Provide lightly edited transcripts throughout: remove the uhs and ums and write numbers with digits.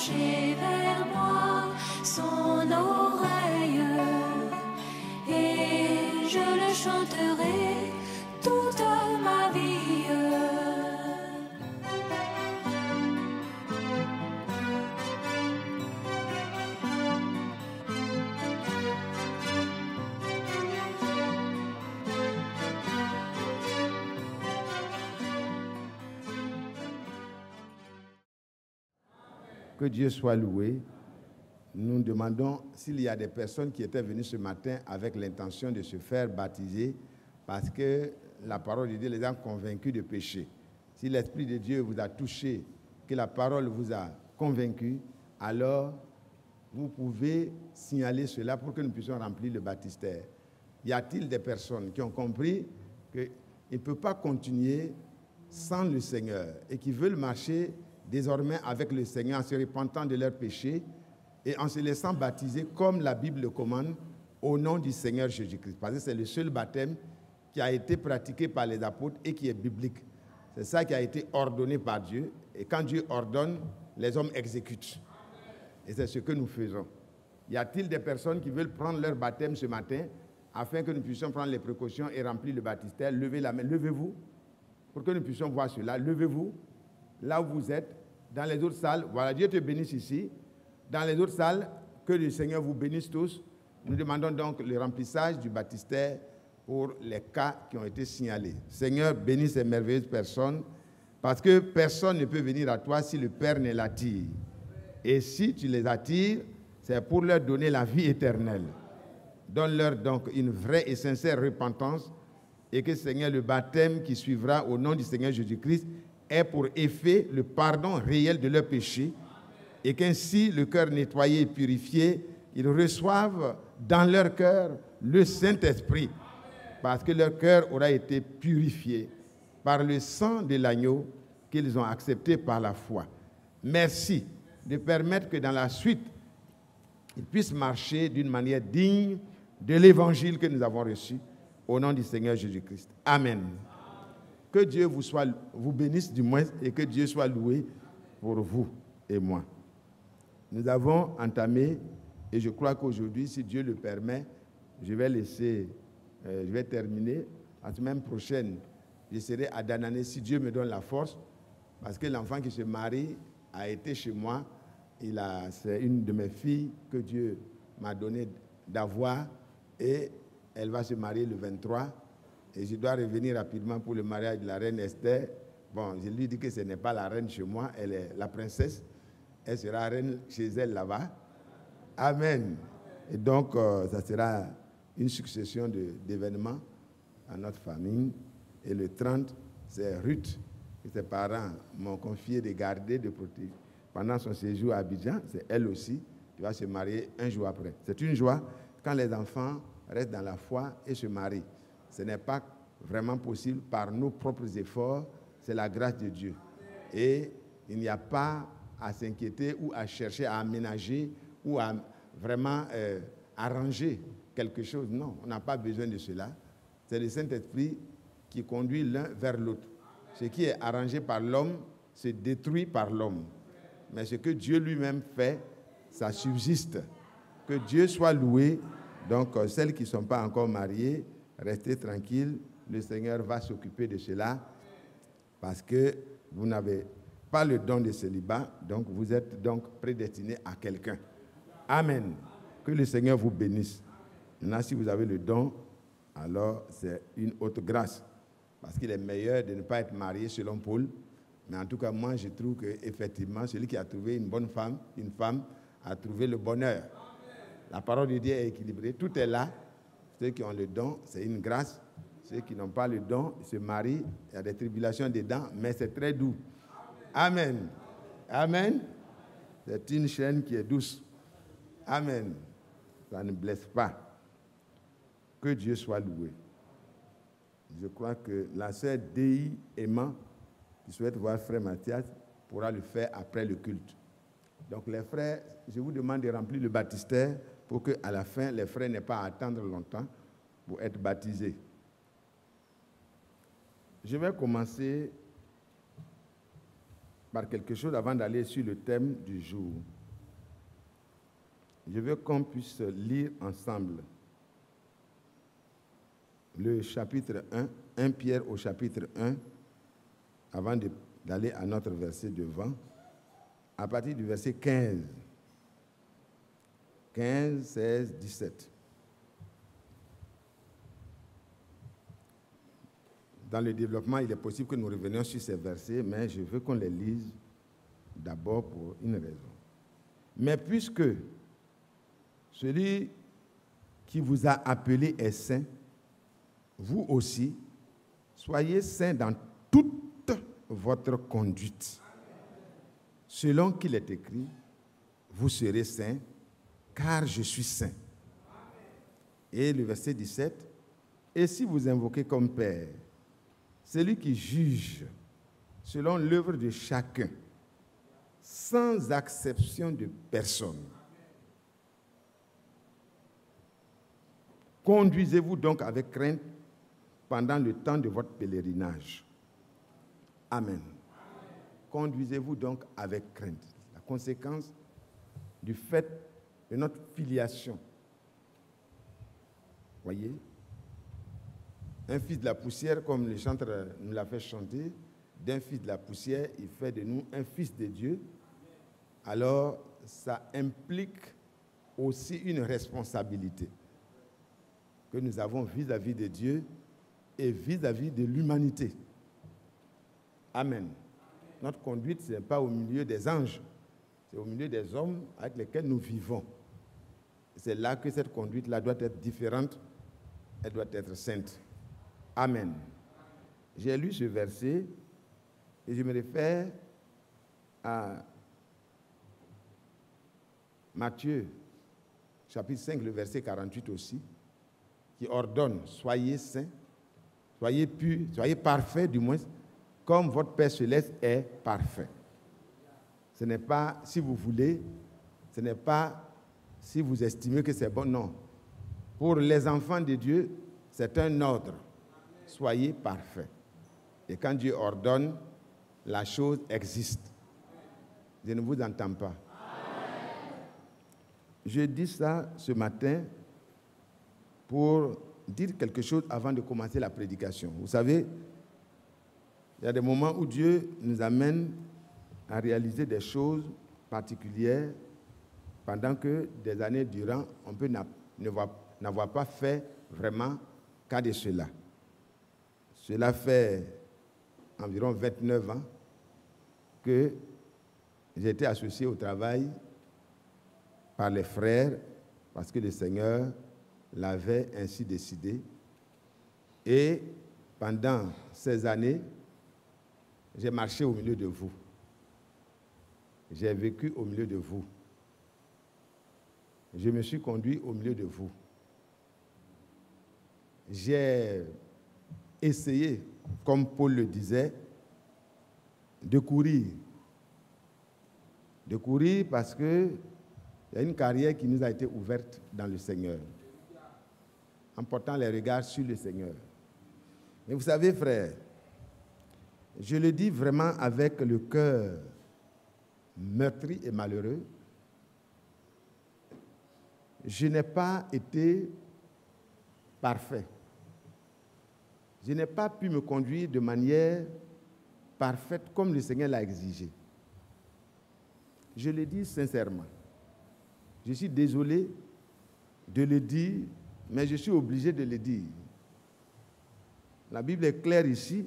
pencher vers moi son oreille, et je le chanterai toute ma vie. Que Dieu soit loué. Nous demandons s'il y a des personnes qui étaient venues ce matin avec l'intention de se faire baptiser parce que la parole de Dieu les a convaincus de péché. Si l'Esprit de Dieu vous a touché, que la parole vous a convaincu, alors vous pouvez signaler cela pour que nous puissions remplir le baptistère. Y a-t-il des personnes qui ont compris qu'ils ne peuvent pas continuer sans le Seigneur et qui veulent marcher désormais avec le Seigneur en se repentant de leurs péchés et en se laissant baptiser comme la Bible le commande au nom du Seigneur Jésus-Christ. Parce que c'est le seul baptême qui a été pratiqué par les apôtres et qui est biblique. C'est ça qui a été ordonné par Dieu. Et quand Dieu ordonne, les hommes exécutent. Et c'est ce que nous faisons. Y a-t-il des personnes qui veulent prendre leur baptême ce matin afin que nous puissions prendre les précautions et remplir le baptistère? Levez la main, levez-vous pour que nous puissions voir cela. Levez-vous là où vous êtes, dans les autres salles. Voilà, Dieu te bénisse ici. Dans les autres salles, que le Seigneur vous bénisse tous. Nous demandons donc le remplissage du baptistère pour les cas qui ont été signalés. Seigneur, bénis ces merveilleuses personnes, parce que personne ne peut venir à toi si le Père ne l'attire. Et si tu les attires, c'est pour leur donner la vie éternelle. Donne-leur donc une vraie et sincère repentance, et que, Seigneur, le baptême qui suivra au nom du Seigneur Jésus-Christ ait pour effet le pardon réel de leurs péchés, et qu'ainsi, le cœur nettoyé et purifié, ils reçoivent dans leur cœur le Saint-Esprit, parce que leur cœur aura été purifié par le sang de l'agneau qu'ils ont accepté par la foi. Merci de permettre que dans la suite, ils puissent marcher d'une manière digne de l'évangile que nous avons reçu, au nom du Seigneur Jésus-Christ. Amen. Que Dieu vous bénisse du moins et que Dieu soit loué pour vous et moi. Nous avons entamé, et je crois qu'aujourd'hui, si Dieu le permet, je vais terminer. La semaine prochaine, je serai à Danané si Dieu me donne la force, parce que l'enfant qui se marie a été chez moi. C'est une de mes filles que Dieu m'a donné d'avoir, et elle va se marier le 23. Et je dois revenir rapidement pour le mariage de la reine Esther. Bon, je lui dis que ce n'est pas la reine chez moi, elle est la princesse. Elle sera reine chez elle là-bas. Amen. Et donc, ça sera une succession d'événements à notre famille. Et le 30, c'est Ruth, que ses parents m'ont confié de garder, de protéger. Pendant son séjour à Abidjan, c'est elle aussi qui va se marier un jour après. C'est une joie quand les enfants restent dans la foi et se marient. Ce n'est pas vraiment possible par nos propres efforts, c'est la grâce de Dieu. Et il n'y a pas à s'inquiéter ou à chercher à aménager ou à vraiment arranger quelque chose. Non, on n'a pas besoin de cela. C'est le Saint-Esprit qui conduit l'un vers l'autre. Ce qui est arrangé par l'homme se détruit par l'homme. Mais ce que Dieu lui-même fait, ça subsiste. Que Dieu soit loué. Donc, celles qui ne sont pas encore mariées, restez tranquilles. Le Seigneur va s'occuper de cela parce que vous n'avez pas le don de célibat, donc vous êtes donc prédestiné à quelqu'un. Amen. Que le Seigneur vous bénisse. Maintenant, si vous avez le don, alors c'est une autre grâce. Parce qu'il est meilleur de ne pas être marié selon Paul. Mais en tout cas, moi, je trouve qu'effectivement, celui qui a trouvé une bonne femme, une femme, a trouvé le bonheur. La parole de Dieu est équilibrée. Tout est là. Ceux qui ont le don, c'est une grâce. Ceux qui n'ont pas le don, ils se marient. Il y a des tribulations dedans, mais c'est très doux. Amen. Amen. C'est une chaîne qui est douce. Amen. Ça ne blesse pas. Que Dieu soit loué. Je crois que la sœur Dei Emma, qui souhaite voir frère Mathias, pourra le faire après le culte. Donc les frères, je vous demande de remplir le baptistère pour qu'à la fin, les frères n'aient pas à attendre longtemps pour être baptisés. Je vais commencer par quelque chose avant d'aller sur le thème du jour. Je veux qu'on puisse lire ensemble le chapitre 1, 1 Pierre au chapitre 1, avant d'aller à notre verset devant, à partir du verset 15. 15, 16, 17. Dans le développement, il est possible que nous revenions sur ces versets, mais je veux qu'on les lise d'abord pour une raison. Mais puisque celui qui vous a appelé est saint, vous aussi, soyez saints dans toute votre conduite. Selon qu'il est écrit, vous serez saints, car je suis saint. Et le verset 17, et si vous invoquez comme Père, celui qui juge selon l'œuvre de chacun, sans acception de personne. Conduisez-vous donc avec crainte pendant le temps de votre pèlerinage. Amen. Conduisez-vous donc avec crainte. La conséquence du fait de notre filiation. Voyez? Un fils de la poussière, comme le chanteur nous l'a fait chanter, d'un fils de la poussière, il fait de nous un fils de Dieu. Alors, ça implique aussi une responsabilité que nous avons vis-à-vis de Dieu et vis-à-vis de l'humanité. Amen. Notre conduite, ce n'est pas au milieu des anges, c'est au milieu des hommes avec lesquels nous vivons. C'est là que cette conduite-là doit être différente, elle doit être sainte. Amen. J'ai lu ce verset et je me réfère à Matthieu, chapitre 5, le verset 48 aussi, qui ordonne, soyez saints, soyez purs, soyez parfaits du moins, comme votre Père céleste est parfait. Ce n'est pas si vous voulez, ce n'est pas si vous estimez que c'est bon, non. Pour les enfants de Dieu, c'est un ordre. Soyez parfaits. Et quand Dieu ordonne, la chose existe. Je ne vous entends pas. Je dis ça ce matin pour dire quelque chose avant de commencer la prédication. Vous savez, il y a des moments où Dieu nous amène à réaliser des choses particulières pendant que des années durant, on peut n'avoir pas fait vraiment cas de cela. Cela fait environ 29 ans que j'ai été associé au travail par les frères parce que le Seigneur l'avait ainsi décidé. Et pendant ces années, j'ai marché au milieu de vous. J'ai vécu au milieu de vous. Je me suis conduit au milieu de vous. J'ai essayé, comme Paul le disait, de courir. De courir parce qu'il y a une carrière qui nous a été ouverte dans le Seigneur, en portant les regards sur le Seigneur. Mais vous savez, frères, je le dis vraiment avec le cœur meurtri et malheureux, je n'ai pas été parfait. Je n'ai pas pu me conduire de manière parfaite comme le Seigneur l'a exigé. Je le dis sincèrement. Je suis désolé de le dire, mais je suis obligé de le dire. La Bible est claire ici.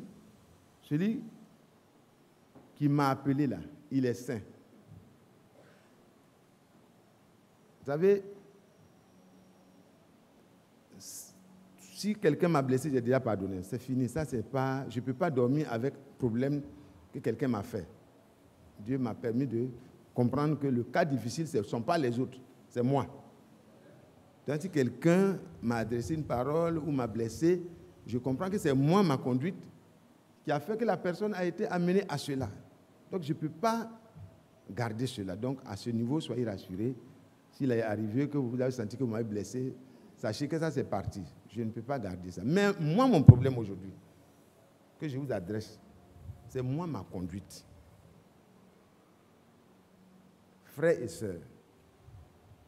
Celui qui m'a appelé là, il est saint. Vous savez, si quelqu'un m'a blessé, j'ai déjà pardonné. C'est fini. Ça, c'est pas, je ne peux pas dormir avec le problème que quelqu'un m'a fait. Dieu m'a permis de comprendre que le cas difficile, ce ne sont pas les autres, c'est moi. Donc, si quelqu'un m'a adressé une parole ou m'a blessé, je comprends que c'est moi, ma conduite, qui a fait que la personne a été amenée à cela. Donc, je ne peux pas garder cela. Donc, à ce niveau, soyez rassurés. S'il est arrivé que vous avez senti que vous m'avez blessé, sachez que ça, c'est parti. Je ne peux pas garder ça. Mais moi, mon problème aujourd'hui, que je vous adresse, c'est moi, ma conduite. frères et sœurs,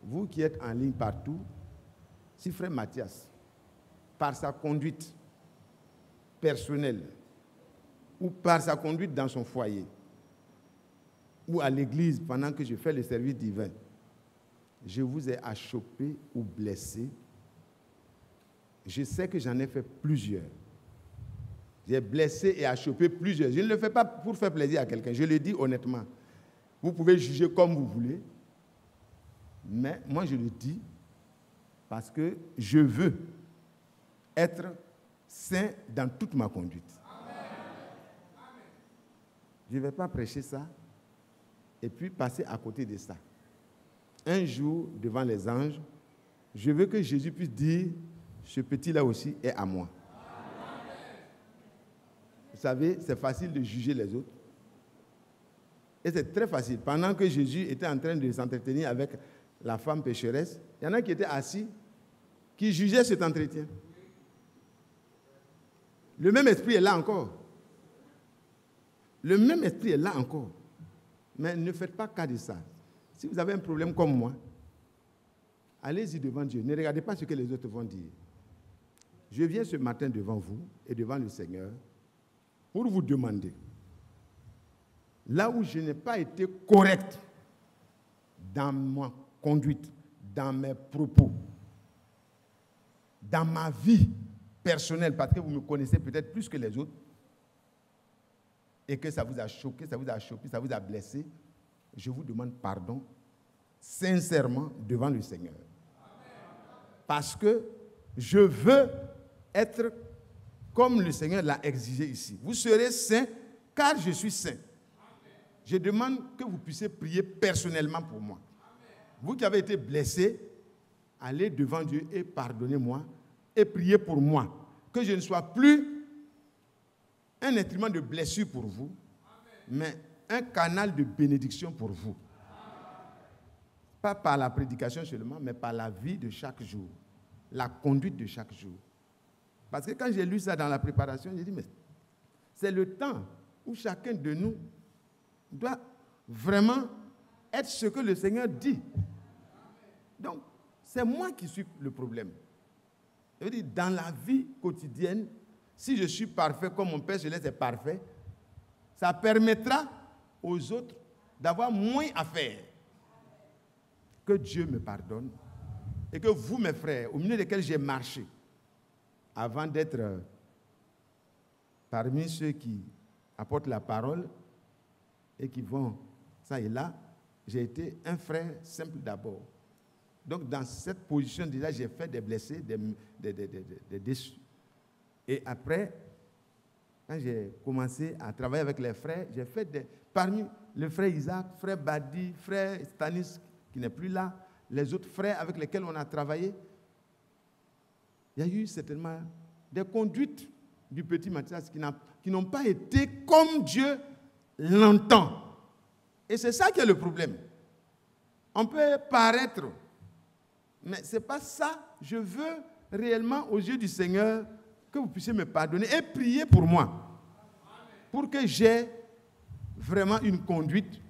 vous qui êtes en ligne partout, si frère Mathias, par sa conduite personnelle, ou par sa conduite dans son foyer, ou à l'église pendant que je fais le service divin, je vous ai achoppé ou blessé, je sais que j'en ai fait plusieurs. J'ai blessé et achoppé plusieurs. Je ne le fais pas pour faire plaisir à quelqu'un, je le dis honnêtement. Vous pouvez juger comme vous voulez, mais moi je le dis parce que je veux être saint dans toute ma conduite. Je ne vais pas prêcher ça et puis passer à côté de ça. Un jour, devant les anges, je veux que Jésus puisse dire, ce petit-là aussi est à moi. Vous savez, c'est facile de juger les autres. Et c'est très facile. Pendant que Jésus était en train de s'entretenir avec la femme pécheresse, il y en a qui étaient assis, qui jugeaient cet entretien. Le même esprit est là encore. Le même esprit est là encore. Mais ne faites pas cas de ça. Si vous avez un problème comme moi, allez-y devant Dieu. Ne regardez pas ce que les autres vont dire. Je viens ce matin devant vous et devant le Seigneur pour vous demander, là où je n'ai pas été correct dans ma conduite, dans mes propos, dans ma vie personnelle, parce que vous me connaissez peut-être plus que les autres, et que ça vous a choqué, ça vous a chopé, ça vous a blessé, je vous demande pardon sincèrement devant le Seigneur. Parce que je veux être comme le Seigneur l'a exigé ici. Vous serez saints car je suis saint. Je demande que vous puissiez prier personnellement pour moi. Vous qui avez été blessés, allez devant Dieu et pardonnez-moi et priez pour moi. Que je ne sois plus un instrument de blessure pour vous, mais un canal de bénédiction pour vous. Pas par la prédication seulement, mais par la vie de chaque jour, la conduite de chaque jour. Parce que quand j'ai lu ça dans la préparation, j'ai dit, mais c'est le temps où chacun de nous doit vraiment être ce que le Seigneur dit. Donc, c'est moi qui suis le problème. Je veux dire, dans la vie quotidienne, si je suis parfait comme mon Père Céleste est parfait, ça permettra aux autres d'avoir moins à faire. Que Dieu me pardonne et que vous, mes frères, au milieu desquels j'ai marché, avant d'être parmi ceux qui apportent la parole et qui vont ça et là, j'ai été un frère simple d'abord. Donc, dans cette position, déjà, j'ai fait des blessés, des déçus. Et après, quand j'ai commencé à travailler avec les frères, j'ai fait parmi le frère Isaac, frère Badi, frère Stanis, qui n'est plus là, les autres frères avec lesquels on a travaillé, il y a eu certainement des conduites du petit Mathias qui n'ont pas été comme Dieu l'entend. Et c'est ça qui est le problème. On peut paraître, mais ce n'est pas ça. Je veux réellement, aux yeux du Seigneur, que vous puissiez me pardonner et prier pour moi. Pour que j'aie vraiment une conduite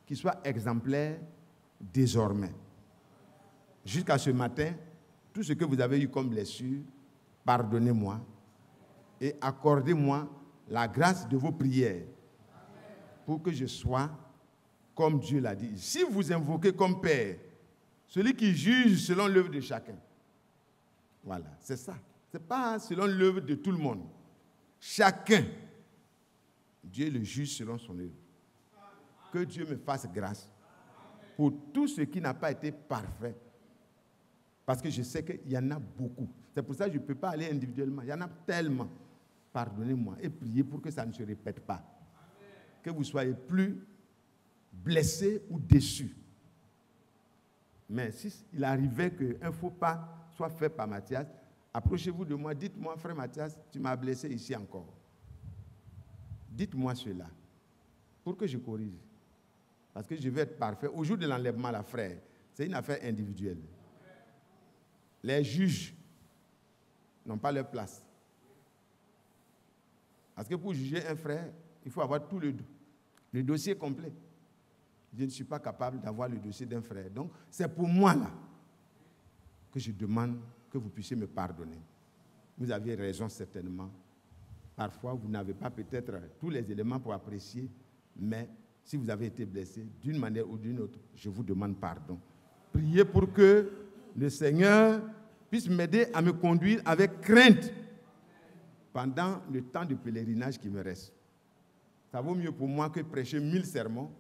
qui soit exemplaire désormais. Jusqu'à ce matin, tout ce que vous avez eu comme blessure, pardonnez-moi et accordez-moi la grâce de vos prières pour que je sois comme Dieu l'a dit. Si vous invoquez comme Père, celui qui juge selon l'œuvre de chacun. Voilà, c'est ça. Ce n'est pas selon l'œuvre de tout le monde. Chacun, Dieu le juge selon son œuvre. Que Dieu me fasse grâce pour tout ce qui n'a pas été parfait. Parce que je sais qu'il y en a beaucoup. C'est pour ça que je ne peux pas aller individuellement. Il y en a tellement. Pardonnez-moi et priez pour que ça ne se répète pas. Que vous soyez plus blessés ou déçus. Mais s'il arrivait qu'un faux pas soit fait par Mathias, approchez-vous de moi, dites-moi, frère Mathias, tu m'as blessé ici encore. Dites-moi cela, pour que je corrige. Parce que je veux être parfait. Au jour de l'enlèvement, la frère, c'est une affaire individuelle. Les juges n'ont pas leur place. Parce que pour juger un frère, il faut avoir tout le dossier complet. je ne suis pas capable d'avoir le dossier d'un frère. Donc, c'est pour moi là que je demande que vous puissiez me pardonner. Vous avez raison certainement. Parfois, vous n'avez pas peut-être tous les éléments pour apprécier, mais si vous avez été blessé d'une manière ou d'une autre, je vous demande pardon. Priez pour que le Seigneur puisse m'aider à me conduire avec crainte pendant le temps de pèlerinage qui me reste. Ça vaut mieux pour moi que prêcher 1000 sermons,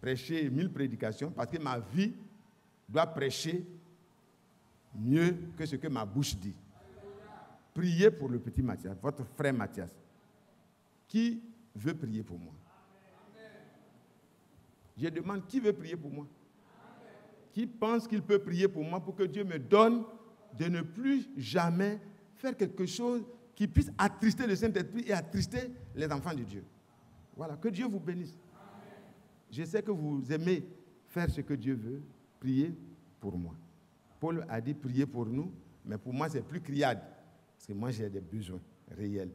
prêcher 1000 prédications, parce que ma vie doit prêcher mieux que ce que ma bouche dit. Priez pour le petit Mathias, votre frère Mathias. Qui veut prier pour moi? Je demande, qui veut prier pour moi? Qui pense qu'il peut prier pour moi pour que Dieu me donne de ne plus jamais faire quelque chose qui puisse attrister le Saint-Esprit et attrister les enfants de Dieu. Voilà, que Dieu vous bénisse. Je sais que vous aimez faire ce que Dieu veut. Priez pour moi. Paul a dit priez pour nous, mais pour moi c'est plus criade, parce que moi j'ai des besoins réels.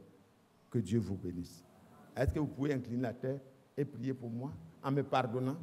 Que Dieu vous bénisse. Est-ce que vous pouvez incliner la tête et prier pour moi en me pardonnant?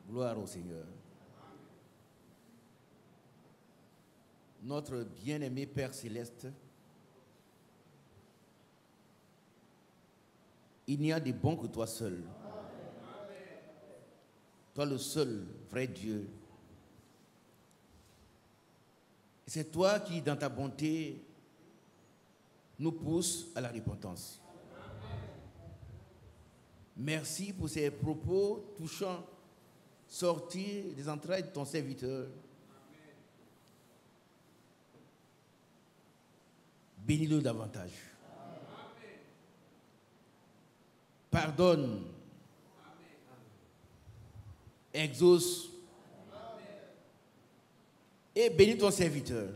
Gloire au Seigneur. Notre bien-aimé Père Céleste, il n'y a de bon que toi seul. Toi le seul vrai Dieu. Et c'est toi qui, dans ta bonté, nous pousse à la repentance. Merci pour ces propos touchants sortis des entrailles de ton serviteur. Bénis-le davantage. Pardonne. Exauce. Et bénis ton serviteur.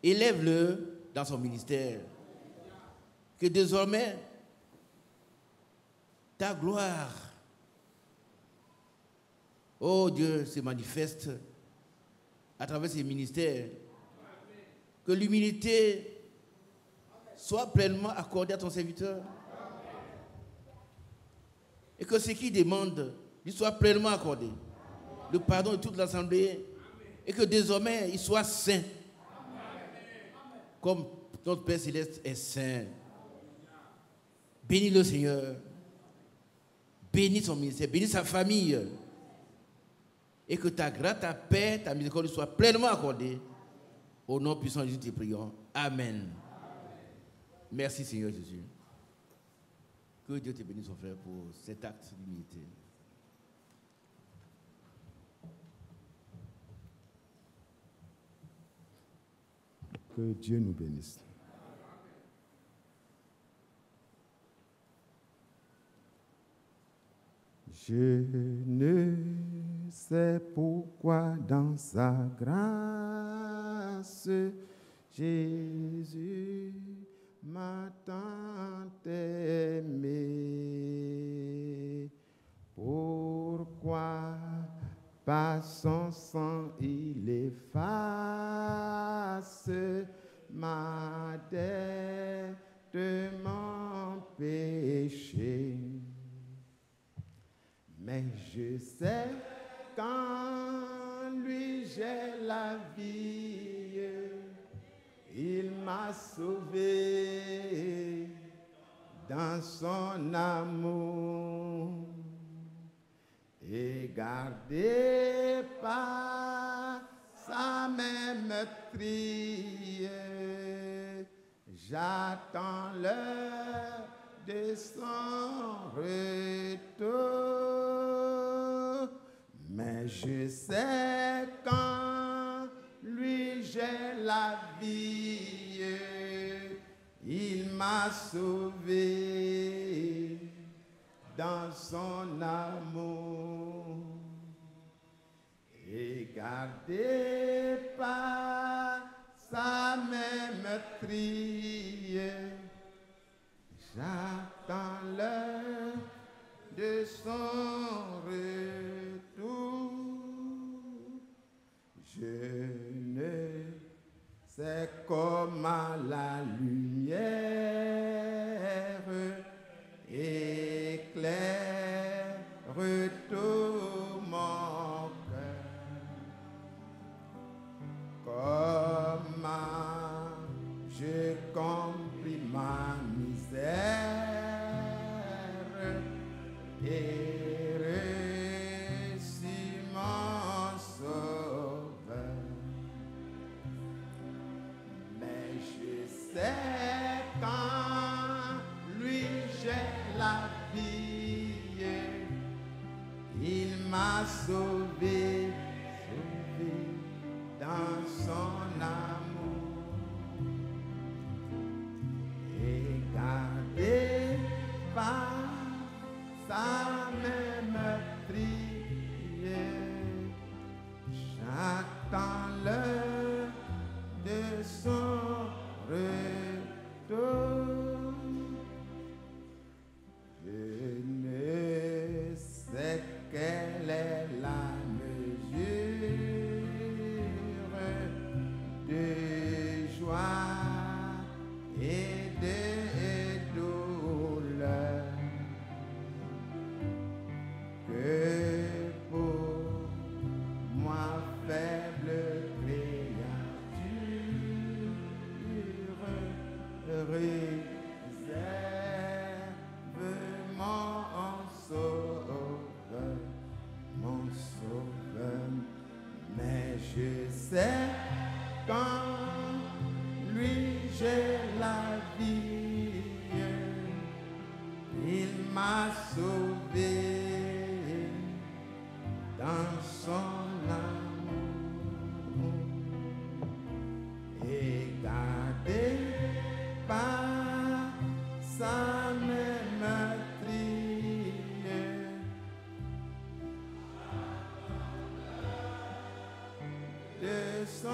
Élève-le dans son ministère. Que désormais, ta gloire, oh Dieu, se manifeste à travers ces ministères. Que l'humilité soit pleinement accordée à ton serviteur. Et que ce qu'il demande lui soit pleinement accordé. Le pardon de toute l'assemblée. Et que désormais, il soit saint. Comme notre Père Céleste est saint. Bénis le Seigneur. Bénis son ministère. Bénis sa famille. Et que ta grâce, ta paix, ta miséricorde soit pleinement accordée. Au nom puissant de Jésus, te prions. Amen. Merci Seigneur Jésus. Que Dieu te bénisse, mon frère, pour cet acte d'humilité. Que Dieu nous bénisse. Je ne C'est pourquoi dans sa grâce, Jésus m'a tant aimé. Pourquoi par son sang il efface ma dette de mon péché. Mais je sais qu'en lui j'ai la vie, il m'a sauvé dans son amour et gardé par sa même meurtrière. J'attends l'heure de son retour, mais je sais qu'en lui j'ai la vie, il m'a sauvé dans son amour et gardé par sa même meurtrière. J'attends l'heure de son retour. Je ne sais comment la lumière éclaire tout mon cœur. Comment je compris ma misère et reçu mon sauveur. Mais je sais qu'en lui j'ai la vie, il m'a sauvé, sauvé dans son amour et gardé par sa même prière. J'attends l'heure de son retour. Je ne sais quelle est la mesure de joie et de douleur que pour moi faible créature réserve mon sauveur, mais je sais qu'en lui j'ai la vie, il m'a sauvé dans son amour et gardé par sa même prière. De son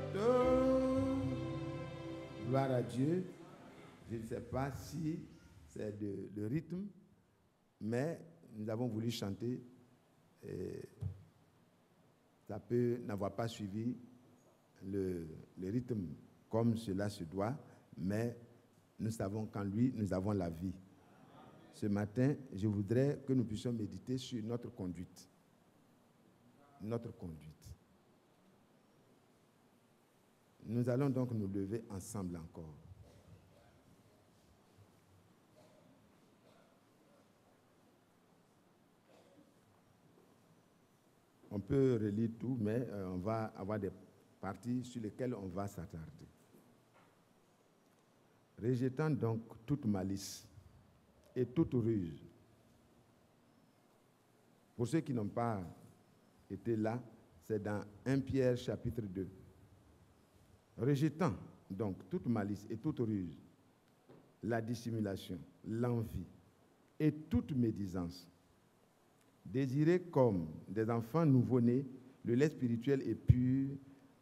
retour. Gloire à Dieu. Je ne sais pas si c'est le rythme, mais nous avons voulu chanter. Ça peut n'avoir pas suivi le rythme comme cela se doit, mais nous savons qu'en lui, nous avons la vie. Ce matin, je voudrais que nous puissions méditer sur notre conduite. Notre conduite. Nous allons donc nous lever ensemble encore. On peut relire tout, mais on va avoir des parties sur lesquelles on va s'attarder. Rejetant donc toute malice et toute ruse. Pour ceux qui n'ont pas été là, c'est dans 1 Pierre chapitre 2. Rejetant donc toute malice et toute ruse, la dissimulation, l'envie et toute médisance. Désirez comme des enfants nouveau-nés le lait spirituel et pur,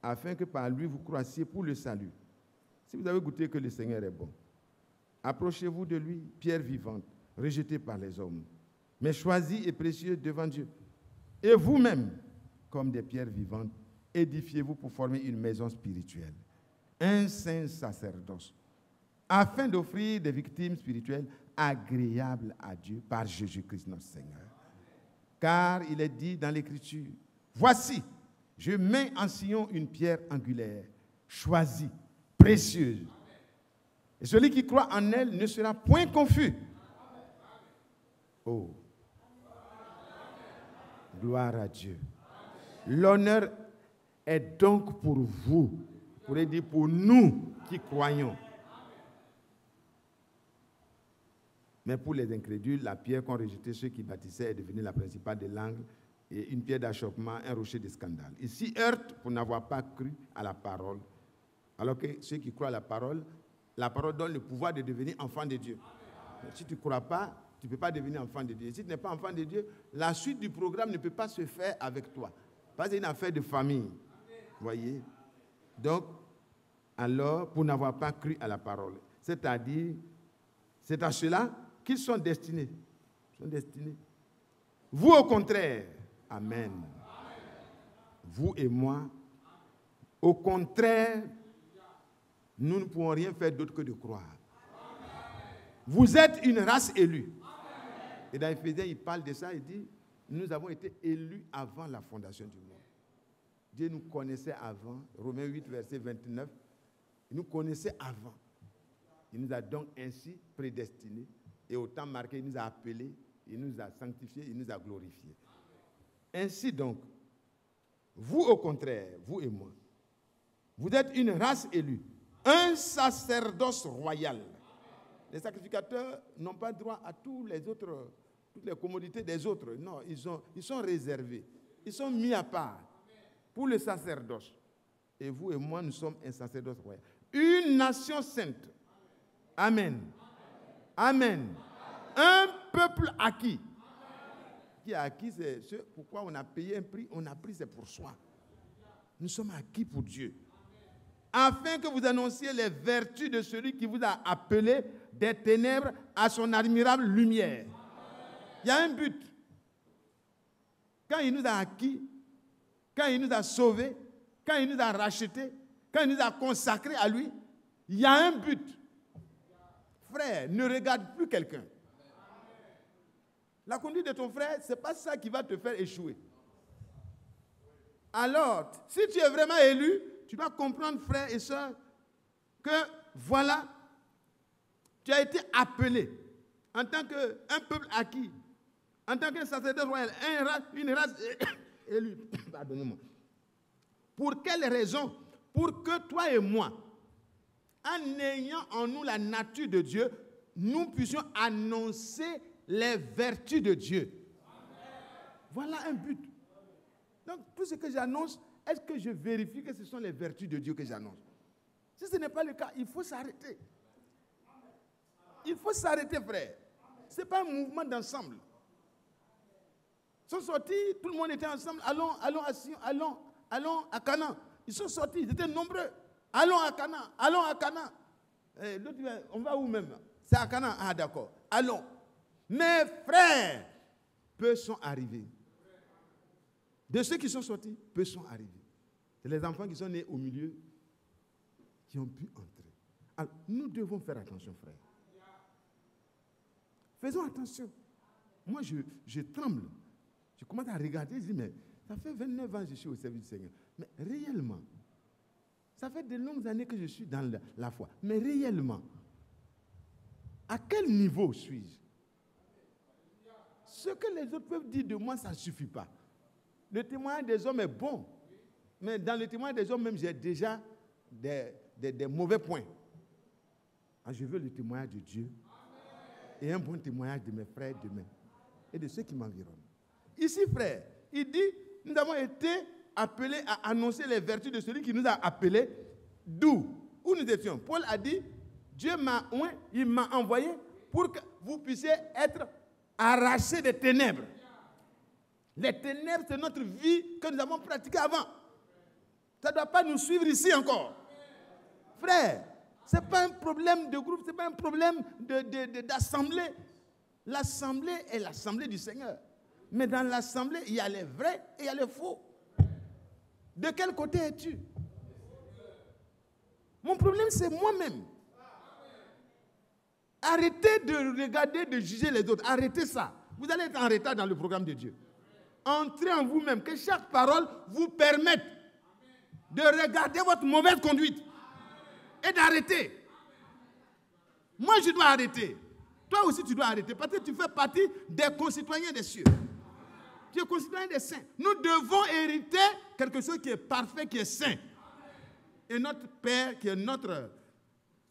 afin que par lui vous croissiez pour le salut. Si vous avez goûté que le Seigneur est bon, approchez-vous de lui, pierre vivante, rejetée par les hommes, mais choisie et précieuse devant Dieu. Et vous-même, comme des pierres vivantes, édifiez-vous pour former une maison spirituelle, un saint sacerdoce, afin d'offrir des victimes spirituelles agréables à Dieu par Jésus-Christ notre Seigneur. Car il est dit dans l'Écriture, « Voici, je mets en Sion une pierre angulaire, choisie, précieuse. Et celui qui croit en elle ne sera point confus. » Oh, gloire à Dieu. L'honneur est donc pour vous, je pourrais dire pour nous qui croyons. Mais pour les incrédules, la pierre qu'ont rejetée ceux qui bâtissaient est devenue la principale de l'angle et une pierre d'achoppement, un rocher de scandale. Ils s'y heurtent pour n'avoir pas cru à la parole. Alors que ceux qui croient à la parole donne le pouvoir de devenir enfant de Dieu. Si tu ne crois pas, tu ne peux pas devenir enfant de Dieu. Si tu n'es pas enfant de Dieu, la suite du programme ne peut pas se faire avec toi. Parce que c'est une affaire de famille. Vous voyez? Donc, alors, pour n'avoir pas cru à la parole. C'est-à-dire, c'est à cela qu'ils sont destinés. Ils sont destinés. Vous, au contraire, amen. Vous et moi, au contraire, nous ne pouvons rien faire d'autre que de croire. Vous êtes une race élue. Et dans Éphésiens, il parle de ça, il dit, nous avons été élus avant la fondation du monde. Dieu nous connaissait avant, Romains 8, verset 29, il nous connaissait avant. Il nous a donc ainsi prédestinés, et au temps marqué, il nous a appelés, il nous a sanctifiés, il nous a glorifiés. Ainsi donc, vous au contraire, vous et moi, vous êtes une race élue, un sacerdoce royal. Les sacrificateurs n'ont pas droit à toutes les commodités des autres. Non, ils sont réservés. Ils sont mis à part pour le sacerdoce. Et vous et moi, nous sommes un sacerdoce royal. Une nation sainte. Amen. Amen. Un peuple acquis. Qui est acquis, c'est ce pourquoi on a payé un prix. On a pris, c'est pour soi. Nous sommes acquis pour Dieu. Afin que vous annonciez les vertus de celui qui vous a appelé des ténèbres à son admirable lumière. Il y a un but. Quand il nous a acquis, quand il nous a sauvés, quand il nous a rachetés, quand il nous a consacrés à lui, il y a un but. Frère, ne regarde plus quelqu'un. La conduite de ton frère, ce n'est pas ça qui va te faire échouer. Alors, si tu es vraiment élu, tu dois comprendre, frères et sœurs, que voilà, tu as été appelé en tant qu'un peuple acquis, en tant qu'un sacerdoce royal, une race élue. Pardonnez-moi. Pour quelle raison? Pour que toi et moi, en ayant en nous la nature de Dieu, nous puissions annoncer les vertus de Dieu. Voilà un but. Donc, tout ce que j'annonce, est-ce que je vérifie que ce sont les vertus de Dieu que j'annonce? Si ce n'est pas le cas, il faut s'arrêter. Il faut s'arrêter, frère. Ce n'est pas un mouvement d'ensemble. Ils sont sortis, tout le monde était ensemble. Allons à Canaan. Ils sont sortis, ils étaient nombreux. Allons à Canaan. L'autre, on va où même? C'est à Canaan. Ah, d'accord. Allons. Mes frères, peu sont arrivés. De ceux qui sont sortis, peu sont arrivés. C'est les enfants qui sont nés au milieu qui ont pu entrer. Alors, nous devons faire attention, frère. Faisons attention. Moi, je tremble. Je commence à regarder, je dis, mais ça fait 29 ans que je suis au service du Seigneur. Mais réellement, ça fait de longues années que je suis dans la foi. Mais réellement, à quel niveau suis-je? Ce que les autres peuvent dire de moi, ça ne suffit pas. Le témoignage des hommes est bon. Mais dans le témoignage des hommes, même, j'ai déjà des mauvais points. Alors, je veux le témoignage de Dieu et un bon témoignage de mes frères demain et de ceux qui m'environnent. Ici, frère, il dit, nous avons été appelés à annoncer les vertus de celui qui nous a appelés. D'où? Où nous étions? Paul a dit, Dieu m'a oint, il m'a envoyé pour que vous puissiez être arrachés des ténèbres Les ténèbres, c'est notre vie que nous avons pratiquée avant. Ça ne doit pas nous suivre ici encore. Frère, ce n'est pas un problème de groupe, ce n'est pas un problème d'assemblée. L'assemblée est l'assemblée du Seigneur. Mais dans l'assemblée, il y a les vrais et il y a les faux. De quel côté es-tu? Mon problème, c'est moi-même. Arrêtez de regarder, de juger les autres. Arrêtez ça. Vous allez être en retard dans le programme de Dieu. Entrez en vous-même, que chaque parole vous permette de regarder votre mauvaise conduite et d'arrêter. Moi, je dois arrêter. Toi aussi, tu dois arrêter parce que tu fais partie des concitoyens des cieux. Tu es concitoyen des saints. Nous devons hériter quelque chose qui est parfait, qui est saint. Et notre Père, qui est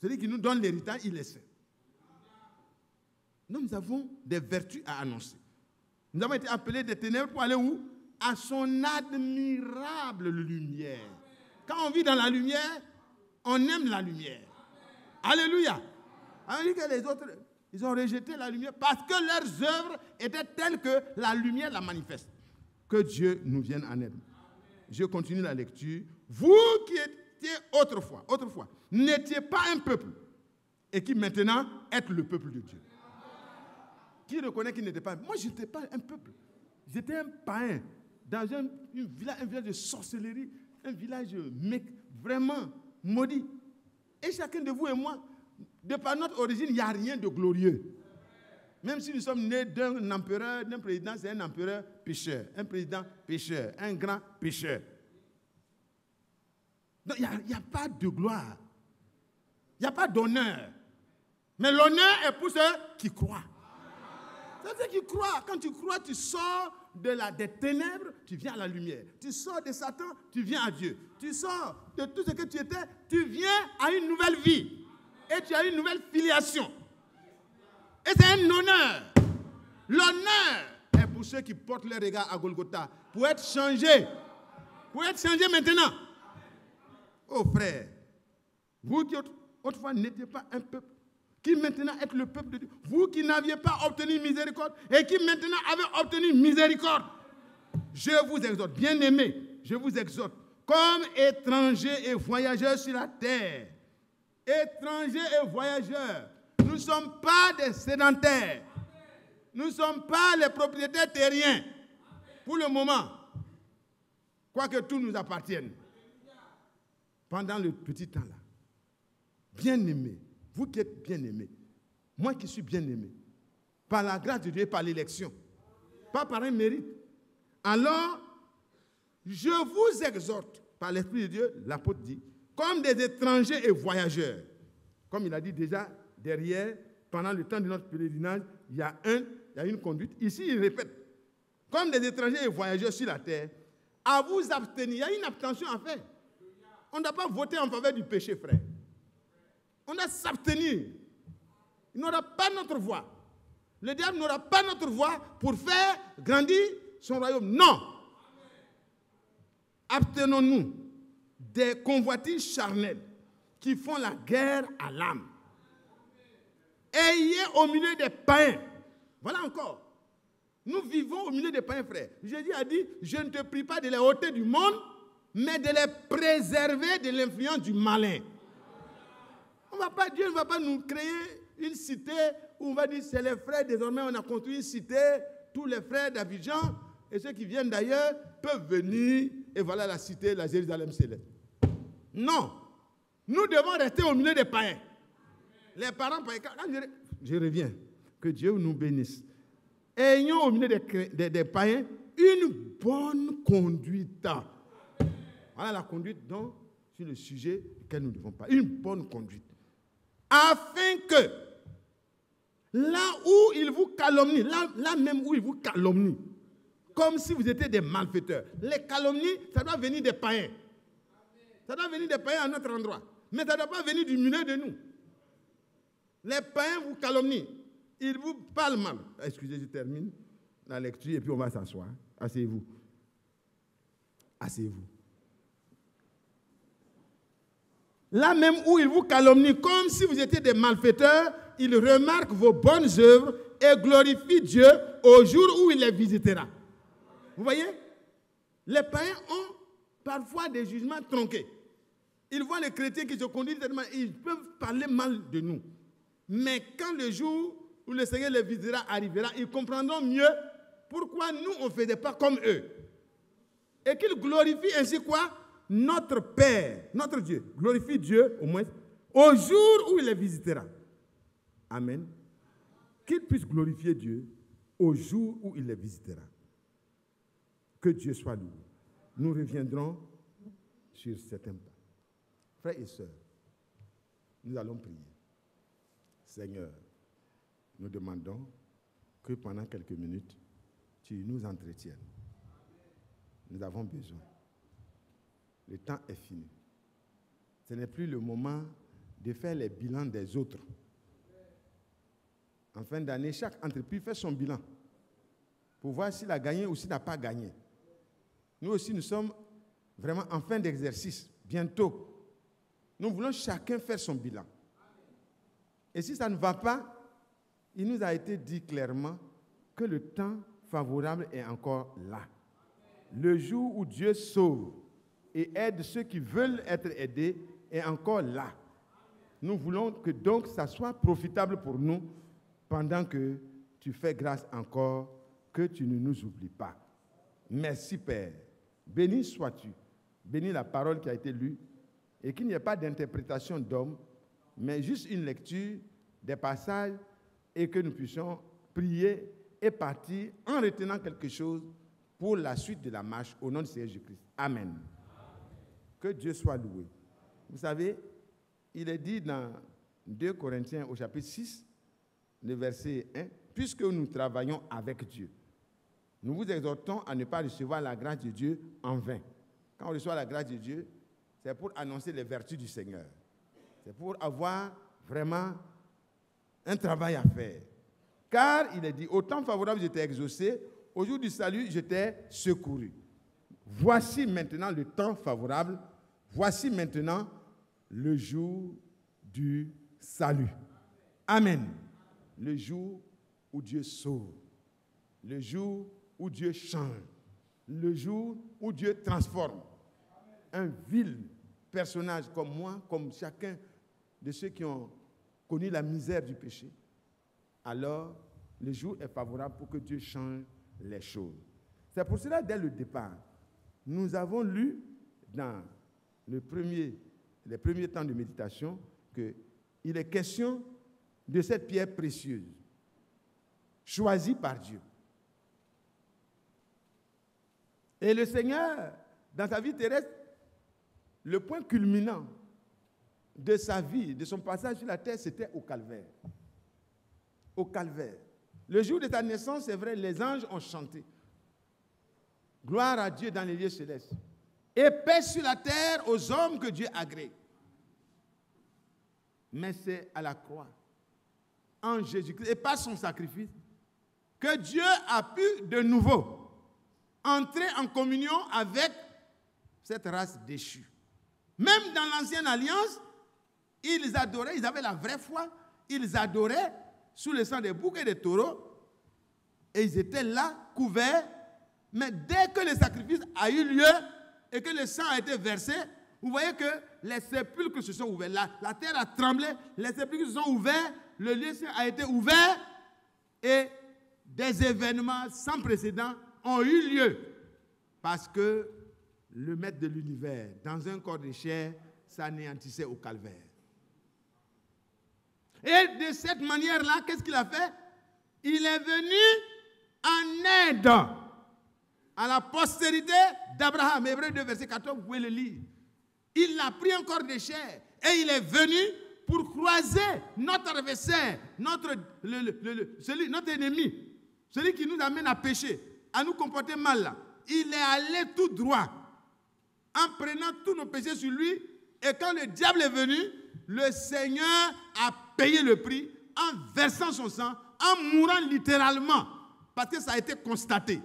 celui qui nous donne l'héritage, il est saint. Nous avons des vertus à annoncer. Nous avons été appelés des ténèbres pour aller où? À son admirable lumière. Quand on vit dans la lumière, on aime la lumière. Alléluia. On dit que les autres, ils ont rejeté la lumière parce que leurs œuvres étaient telles que la lumière la manifeste. Que Dieu nous vienne en aide. Je continue la lecture. Vous qui étiez autrefois, n'étiez pas un peuple et qui maintenant êtes le peuple de Dieu. Qui reconnaît qu'il n'était pas? Moi, je n'étais pas un peuple. J'étais un païen dans un village de sorcellerie, un village vraiment maudit. Et chacun de vous et moi, de par notre origine, il n'y a rien de glorieux. Même si nous sommes nés d'un empereur, d'un président, c'est un empereur pécheur, un président pécheur, un grand pécheur. Donc, il n'y a pas de gloire. Il n'y a pas d'honneur. Mais l'honneur est pour ceux qui croient. C'est ceux qui croient. Quand tu crois, tu sors des ténèbres, tu viens à la lumière. Tu sors de Satan, tu viens à Dieu. Tu sors de tout ce que tu étais, tu viens à une nouvelle vie. Et tu as une nouvelle filiation. Et c'est un honneur. L'honneur est pour ceux qui portent leur regard à Golgotha. Pour être changés. Pour être changés maintenant. Oh frère, vous qui autrefois n'étiez pas un peuple, qui maintenant êtes le peuple de Dieu, vous qui n'aviez pas obtenu miséricorde et qui maintenant avez obtenu miséricorde, je vous exhorte, bien-aimés, je vous exhorte, comme étrangers et voyageurs sur la terre. Étrangers et voyageurs, nous ne sommes pas des sédentaires, nous ne sommes pas les propriétaires terriens pour le moment, quoique tout nous appartienne. Pendant le petit temps là, bien-aimés, vous qui êtes bien-aimés, moi qui suis bien-aimé, par la grâce de Dieu et par l'élection, pas par un mérite, alors je vous exhorte, par l'Esprit de Dieu, l'apôtre dit, comme des étrangers et voyageurs. Comme il a dit déjà, derrière, pendant le temps de notre pèlerinage, il y a une conduite. Ici, il répète, comme des étrangers et voyageurs sur la terre, à vous abstenir. Il y a une abstention à faire. On ne doit pas voter en faveur du péché, frère. On doit s'abstenir. Il n'aura pas notre voix. Le diable n'aura pas notre voix pour faire grandir son royaume. Non. Abstenons-nous des convoitises charnelles qui font la guerre à l'âme. Ayez au milieu des païens. Voilà encore. Nous vivons au milieu des païens, frères. Jésus a dit, je ne te prie pas de les ôter du monde, mais de les préserver de l'influence du malin. Dieu ne va pas nous créer une cité où on va dire, c'est les frères, désormais on a construit une cité, tous les frères d'Abidjan, et ceux qui viennent d'ailleurs peuvent venir, et voilà la cité, la Jérusalem céleste. Non, nous devons rester au milieu des païens. Les parents païens, je reviens, que Dieu nous bénisse. Ayons au milieu des païens une bonne conduite. Voilà la conduite dont, sur le sujet duquel nous ne devons pas. Une bonne conduite. Afin que, là où ils vous calomnient, là même où ils vous calomnient, comme si vous étiez des malfaiteurs. Les calomnies, ça doit venir des païens. Ça doit venir des païens à notre endroit. Mais ça ne doit pas venir du milieu de nous. Les païens vous calomnient. Ils vous parlent mal. Excusez, je termine la lecture et puis on va s'asseoir. Asseyez-vous. Asseyez-vous. Là même où ils vous calomnient, comme si vous étiez des malfaiteurs, ils remarquent vos bonnes œuvres et glorifient Dieu au jour où il les visitera. Vous voyez? Les païens ont parfois des jugements tronqués. Ils voient les chrétiens qui se conduisent tellement, ils peuvent parler mal de nous. Mais quand le jour où le Seigneur les visitera arrivera, ils comprendront mieux pourquoi nous, on ne faisait pas comme eux. Et qu'ils glorifient ainsi quoi? Notre Père, notre Dieu. Glorifie Dieu, au moins, au jour où il les visitera. Amen. Qu'ils puissent glorifier Dieu au jour où il les visitera. Que Dieu soit loué. Nous reviendrons sur certains pas. Frères et sœurs, nous allons prier. Seigneur, nous demandons que pendant quelques minutes, tu nous entretiennes. Nous avons besoin. Le temps est fini. Ce n'est plus le moment de faire les bilans des autres. En fin d'année, chaque entreprise fait son bilan pour voir s'il a gagné ou s'il n'a pas gagné. Nous aussi, nous sommes vraiment en fin d'exercice, bientôt. Nous voulons chacun faire son bilan. Et si ça ne va pas, il nous a été dit clairement que le temps favorable est encore là. Le jour où Dieu sauve et aide ceux qui veulent être aidés est encore là. Nous voulons que donc ça soit profitable pour nous pendant que tu fais grâce encore, que tu ne nous oublies pas. Merci Père. Béni sois-tu. Bénis la parole qui a été lue et qu'il n'y ait pas d'interprétation d'homme, mais juste une lecture des passages et que nous puissions prier et partir en retenant quelque chose pour la suite de la marche au nom du Seigneur Jésus-Christ. Amen. Que Dieu soit loué. Vous savez, il est dit dans 2 Corinthiens au chapitre 6, le verset 1, « Puisque nous travaillons avec Dieu, nous vous exhortons à ne pas recevoir la grâce de Dieu en vain. » Quand on reçoit la grâce de Dieu, c'est pour annoncer les vertus du Seigneur. C'est pour avoir vraiment un travail à faire. Car il est dit, au temps favorable, je t'ai exaucé, au jour du salut, je t'ai secouru. Voici maintenant le temps favorable, voici maintenant le jour du salut. Amen. Le jour où Dieu sauve, le jour où Dieu change, le jour où Dieu transforme. Un vil personnage comme moi, comme chacun de ceux qui ont connu la misère du péché, alors le jour est favorable pour que Dieu change les choses. C'est pour cela, dès le départ, nous avons lu dans les premiers temps de méditation qu'il est question de cette pierre précieuse, choisie par Dieu. Et le Seigneur, dans sa vie terrestre, le point culminant de sa vie, de son passage sur la terre, c'était au Calvaire. Au Calvaire. Le jour de ta naissance, c'est vrai, les anges ont chanté. Gloire à Dieu dans les lieux célestes. Et paix sur la terre aux hommes que Dieu agrée. Mais c'est à la croix, en Jésus-Christ, et par son sacrifice, que Dieu a pu de nouveau entrer en communion avec cette race déchue. Même dans l'ancienne alliance, ils adoraient, ils avaient la vraie foi, ils adoraient sous le sang des boucs et des taureaux, et ils étaient là, couverts, mais dès que le sacrifice a eu lieu et que le sang a été versé, vous voyez que les sépulcres se sont ouverts. La terre a tremblé, les sépulcres se sont ouverts, le lieu a été ouvert, et des événements sans précédent ont eu lieu, parce que le maître de l'univers, dans un corps de chair, s'anéantissait au calvaire. Et de cette manière-là, qu'est-ce qu'il a fait? Il est venu en aide à la postérité d'Abraham. Hébreux 2, verset 14, vous pouvez le lire. Il a pris un corps de chair et il est venu pour croiser notre adversaire, notre ennemi, celui qui nous amène à pécher, à nous comporter mal. Là. Il est allé tout droit en prenant tous nos péchés sur lui, et quand le diable est venu, le Seigneur a payé le prix en versant son sang, en mourant littéralement, parce que ça a été constaté.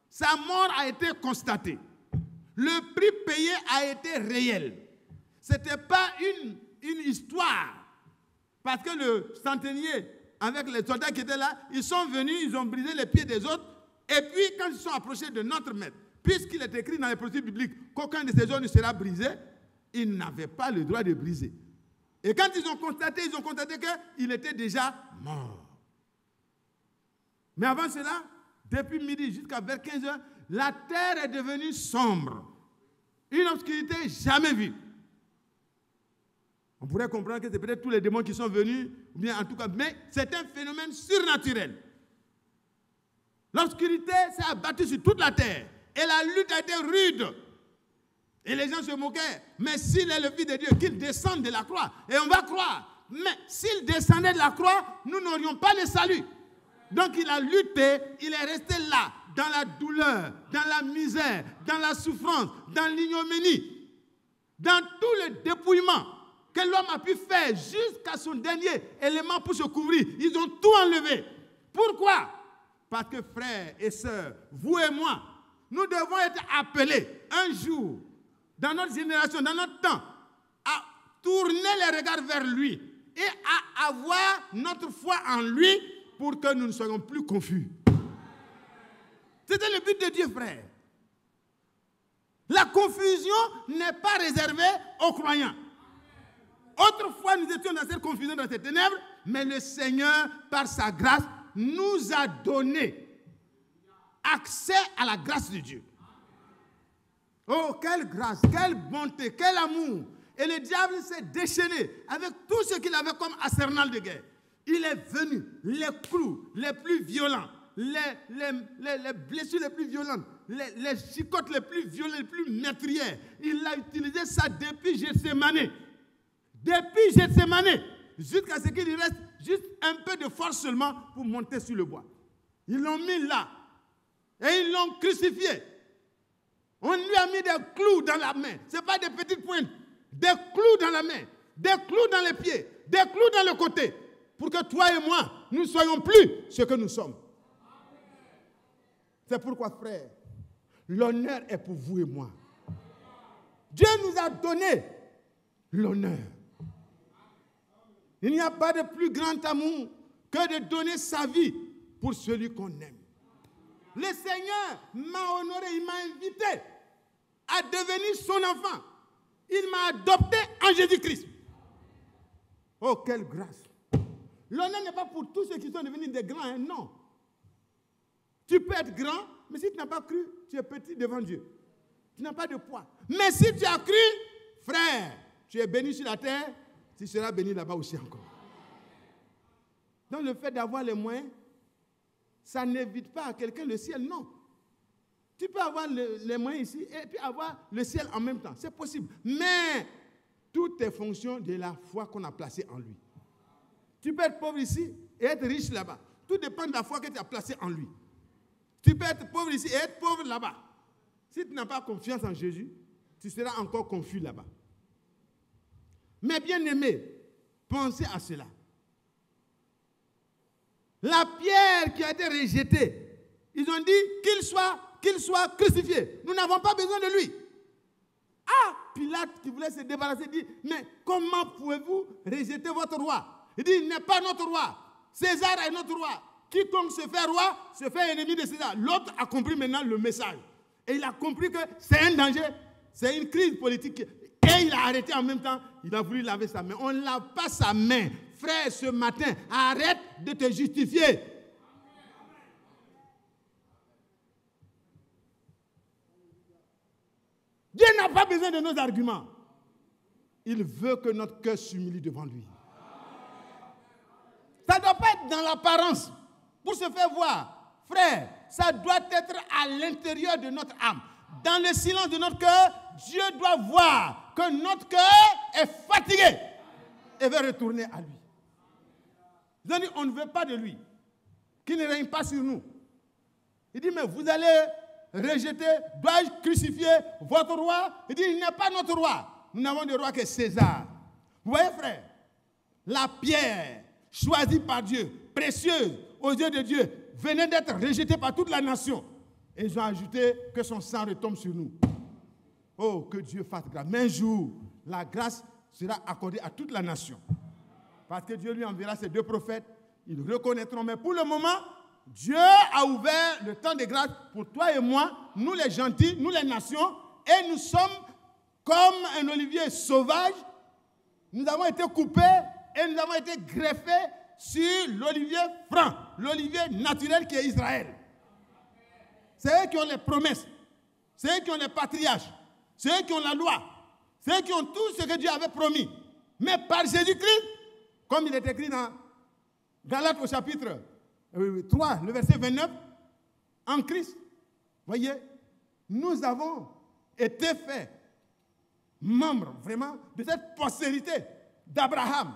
Sa mort a été constatée. Le prix payé a été réel. Ce n'était pas une histoire, parce que le centenier, avec les soldats qui étaient là, ils sont venus, ils ont brisé les pieds des autres, Et puis, quand ils sont approchés de notre maître, puisqu'il est écrit dans les prophéties bibliques qu'aucun de ces os ne sera brisé, ils n'avaient pas le droit de briser. Et quand ils ont constaté qu'il était déjà mort. Mais avant cela, depuis midi jusqu'à vers 15 heures, la terre est devenue sombre. Une obscurité jamais vue. On pourrait comprendre que c'est peut-être tous les démons qui sont venus, ou bien en tout cas, mais c'est un phénomène surnaturel. L'obscurité s'est abattue sur toute la terre. Et la lutte a été rude. Et les gens se moquaient. Mais s'il est le Fils de Dieu, qu'il descende de la croix. Et on va croire. Mais s'il descendait de la croix, nous n'aurions pas le salut. Donc il a lutté, il est resté là, dans la douleur, dans la misère, dans la souffrance, dans l'ignominie, dans tout le dépouillement que l'homme a pu faire jusqu'à son dernier élément pour se couvrir. Ils ont tout enlevé. Pourquoi? Parce que frères et sœurs, vous et moi, nous devons être appelés un jour, dans notre génération, dans notre temps, à tourner les regards vers lui et à avoir notre foi en lui pour que nous ne soyons plus confus. C'était le but de Dieu, frère. La confusion n'est pas réservée aux croyants. Autrefois, nous étions dans cette confusion, dans ces ténèbres, mais le Seigneur, par sa grâce, nous a donné accès à la grâce de Dieu. Oh, quelle grâce, quelle bonté, quel amour. Et le diable s'est déchaîné avec tout ce qu'il avait comme arsenal de guerre. Il est venu, les clous les plus violents, les blessures les plus violentes, les chicottes les plus violentes, les plus meurtrières. Il a utilisé ça depuis Gethsémani. Depuis Gethsémani, jusqu'à ce qu'il reste juste un peu de force seulement pour monter sur le bois. Ils l'ont mis là et ils l'ont crucifié. On lui a mis des clous dans la main. Ce n'est pas des petites pointes. Des clous dans la main, des clous dans les pieds, des clous dans le côté. Pour que toi et moi, nous ne soyons plus ce que nous sommes. C'est pourquoi, frère, l'honneur est pour vous et moi. Dieu nous a donné l'honneur. Il n'y a pas de plus grand amour que de donner sa vie pour celui qu'on aime. Le Seigneur m'a honoré, il m'a invité à devenir son enfant. Il m'a adopté en Jésus-Christ. Oh, quelle grâce! L'honneur n'est pas pour tous ceux qui sont devenus des grands, hein, non. Tu peux être grand, mais si tu n'as pas cru, tu es petit devant Dieu. Tu n'as pas de poids. Mais si tu as cru, frère, tu es béni sur la terre, tu seras béni là-bas aussi encore. Donc le fait d'avoir les moyens, ça n'évite pas à quelqu'un le ciel, non. Tu peux avoir les moyens ici et puis avoir le ciel en même temps. C'est possible. Mais tout est fonction de la foi qu'on a placée en lui. Tu peux être pauvre ici et être riche là-bas. Tout dépend de la foi que tu as placée en lui. Tu peux être pauvre ici et être pauvre là-bas. Si tu n'as pas confiance en Jésus, tu seras encore confus là-bas. Mais bien aimé, pensez à cela. La pierre qui a été rejetée, ils ont dit qu'il soit crucifié. Nous n'avons pas besoin de lui. Ah, Pilate qui voulait se débarrasser dit, mais comment pouvez-vous rejeter votre roi? Il dit, il n'est pas notre roi. César est notre roi. Quiconque se fait roi, se fait ennemi de César. L'autre a compris maintenant le message. Et il a compris que c'est un danger, c'est une crise politique. Et il a arrêté en même temps, il a voulu laver sa main. On ne lave pas sa main. Frère, ce matin, arrête de te justifier. Dieu n'a pas besoin de nos arguments. Il veut que notre cœur s'humilie devant lui. Ça ne doit pas être dans l'apparence pour se faire voir. Frère, ça doit être à l'intérieur de notre âme. Dans le silence de notre cœur, Dieu doit voir que notre cœur est fatigué et veut retourner à lui. Ils ont dit, on ne veut pas de lui, qu'il ne règne pas sur nous. Il dit, mais vous allez rejeter, dois-je crucifier votre roi? Il dit, il n'est pas notre roi. Nous n'avons de roi que César. Vous voyez, frère, la pierre choisie par Dieu, précieuse aux yeux de Dieu, venait d'être rejetée par toute la nation. Et ils ont ajouté que son sang retombe sur nous. Oh, que Dieu fasse grâce. Mais un jour, la grâce sera accordée à toute la nation. Parce que Dieu lui enverra ses deux prophètes. Ils reconnaîtront. Mais pour le moment, Dieu a ouvert le temps de grâce pour toi et moi, nous les gentils, nous les nations, et nous sommes comme un olivier sauvage. Nous avons été coupés et nous avons été greffés sur l'olivier franc, l'olivier naturel qui est Israël. C'est eux qui ont les promesses, c'est eux qui ont les patriarches, c'est eux qui ont la loi, c'est eux qui ont tout ce que Dieu avait promis. Mais par Jésus-Christ, comme il est écrit dans Galates au chapitre 3, le verset 29, en Christ, voyez, nous avons été faits membres vraiment de cette postérité d'Abraham.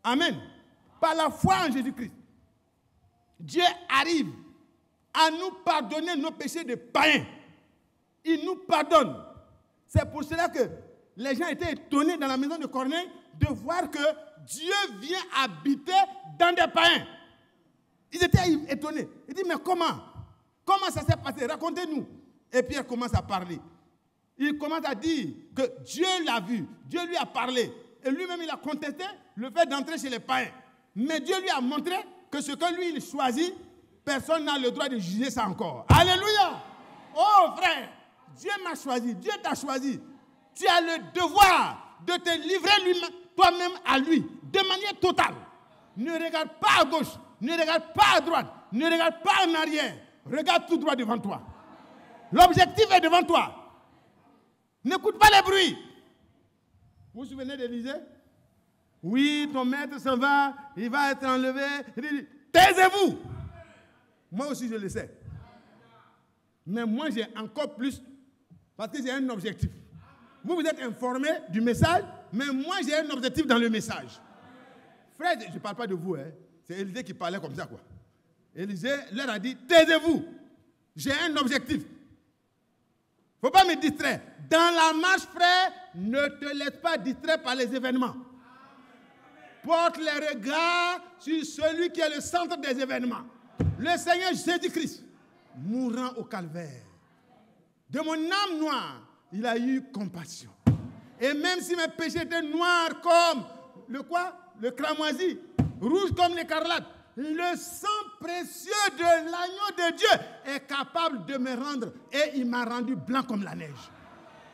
Amen. Par la foi en Jésus-Christ, Dieu arrive à nous pardonner nos péchés de païens. Il nous pardonne. C'est pour cela que les gens étaient étonnés dans la maison de Corneille de voir que Dieu vient habiter dans des païens. Ils étaient étonnés. Ils disent, mais comment? Comment ça s'est passé? Racontez-nous. Et Pierre commence à parler. Il commence à dire que Dieu l'a vu, Dieu lui a parlé. Et lui-même, il a contesté le fait d'entrer chez les païens. Mais Dieu lui a montré que ce que lui, il choisit, personne n'a le droit de juger ça encore. Alléluia! Oh frère, Dieu m'a choisi, Dieu t'a choisi. Tu as le devoir de te livrer toi-même à lui, de manière totale. Ne regarde pas à gauche, ne regarde pas à droite, ne regarde pas en arrière. Regarde tout droit devant toi. L'objectif est devant toi. N'écoute pas les bruits. Vous vous souvenez d'Élisée? Oui, ton maître s'en va, il va être enlevé. Il dit, taisez-vous. Moi aussi, je le sais. Mais moi, j'ai encore plus, parce que j'ai un objectif. Vous, vous êtes informés du message, mais moi, j'ai un objectif dans le message. Frère, je ne parle pas de vous, hein. C'est Élisée qui parlait comme ça, quoi. Élisée leur a dit, taisez-vous. J'ai un objectif. Il ne faut pas me distraire. Dans la marche, frère, ne te laisse pas distraire par les événements. Porte les regards sur celui qui est le centre des événements. Le Seigneur Jésus-Christ, mourant au calvaire. De mon âme noire, il a eu compassion. Et même si mes péchés étaient noirs comme le quoi? Le cramoisi, rouge comme l'écarlate, le sang précieux de l'agneau de Dieu est capable de me rendre. Et il m'a rendu blanc comme la neige.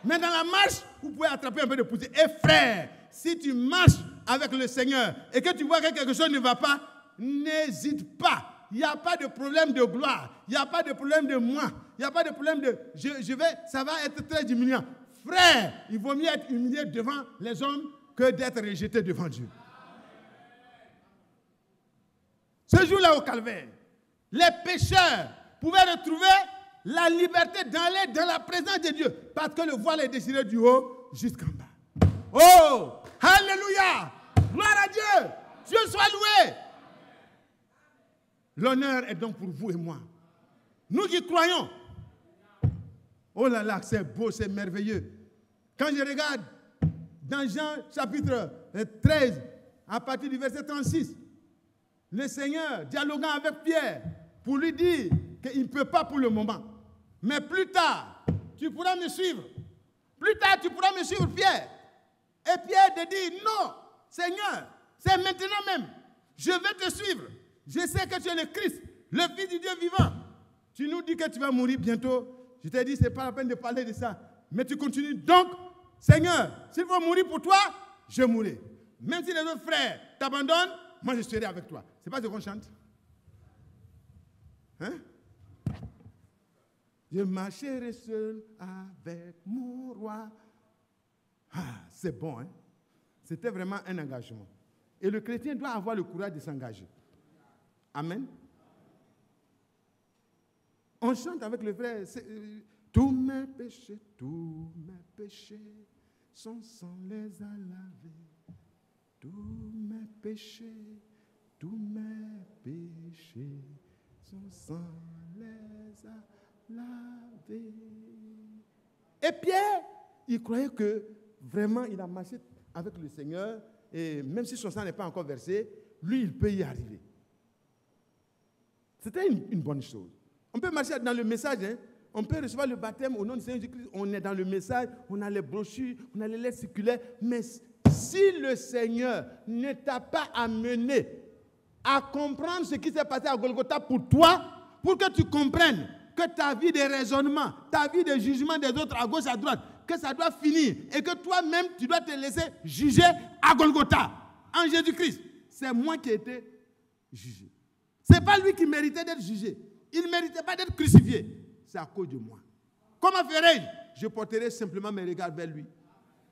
Mais dans la marche, vous pouvez attraper un peu de poussière. Et frère, si tu marches avec le Seigneur et que tu vois que quelque chose ne va pas, n'hésite pas. Il n'y a pas de problème de gloire. Il n'y a pas de problème de moi. Il n'y a pas de problème de ça va être très humiliant. Frère, il vaut mieux être humilié devant les hommes que d'être rejeté devant Dieu. Ce jour-là au calvaire, les pécheurs pouvaient retrouver la liberté d'aller dans la présence de Dieu parce que le voile est déchiré du haut jusqu'en bas. Oh, alléluia, gloire à Dieu, Dieu soit loué. L'honneur est donc pour vous et moi. Nous qui croyons, oh là là, c'est beau, c'est merveilleux. Quand je regarde dans Jean chapitre 13, à partir du verset 36, le Seigneur dialoguant avec Pierre pour lui dire qu'il ne peut pas pour le moment. Mais plus tard, tu pourras me suivre. Plus tard, tu pourras me suivre, Pierre. Et Pierre te dit, non, Seigneur, c'est maintenant même. Je vais te suivre. Je sais que tu es le Christ, le Fils du Dieu vivant. Tu nous dis que tu vas mourir bientôt. Je t'ai dit, ce n'est pas la peine de parler de ça. Mais tu continues. Donc, Seigneur, s'il faut mourir pour toi, je mourrai. Même si les autres frères t'abandonnent, moi je serai avec toi. C'est pas ce qu'on chante? Hein? Je marcherai seul avec mon roi. Ah, c'est bon, hein? C'était vraiment un engagement. Et le chrétien doit avoir le courage de s'engager. Amen. On chante avec le frère. Tous mes péchés son sang les a lavés. Tous mes péchés, son sang les a lavés. Et Pierre, il croyait que vraiment il a marché avec le Seigneur et même si son sang n'est pas encore versé, lui il peut y arriver. C'était une bonne chose. On peut marcher dans le message, hein? On peut recevoir le baptême au nom du Seigneur Jésus-Christ. On est dans le message, on a les brochures, on a les lettres circulaires. Mais si le Seigneur ne t'a pas amené à comprendre ce qui s'est passé à Golgotha pour toi, pour que tu comprennes que ta vie de raisonnement, ta vie de jugement des autres à gauche, à droite, que ça doit finir et que toi-même, tu dois te laisser juger à Golgotha, en Jésus-Christ. C'est moi qui ai été jugé. Ce n'est pas lui qui méritait d'être jugé. Il ne méritait pas d'être crucifié. C'est à cause de moi. Comment ferai-je? Je porterai simplement mes regards vers lui.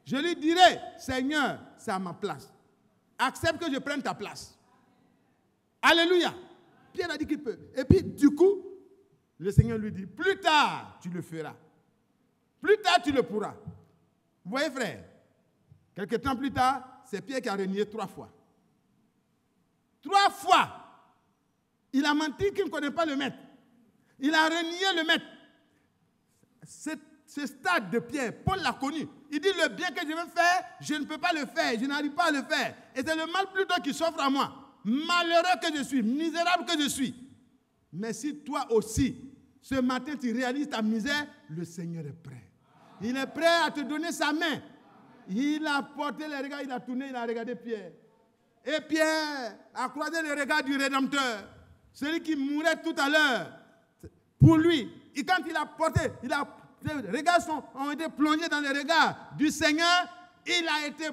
Je lui dirai, Seigneur, c'est à ma place. Accepte que je prenne ta place. Alléluia. Pierre a dit qu'il peut. Et puis, du coup, le Seigneur lui dit, plus tard, tu le feras. Plus tard, tu le pourras. Vous voyez, frère, quelques temps plus tard, c'est Pierre qui a renié 3 fois. 3 fois. Il a menti qu'il ne connaît pas le maître. Il a renié le maître. Ce stade de Pierre, Paul l'a connu. Il dit, le bien que je veux faire, je ne peux pas le faire. Je n'arrive pas à le faire. Et c'est le mal plutôt qui s'offre à moi. Malheureux que je suis, misérable que je suis. Mais si toi aussi, ce matin, tu réalises ta misère, le Seigneur est prêt. Il est prêt à te donner sa main. Il a porté les regards, il a tourné, il a regardé Pierre. Et Pierre a croisé le regard du Rédempteur. Celui qui mourait tout à l'heure. Pour lui. Et quand il a porté, les regards ont été plongés dans les regards du Seigneur. Il a été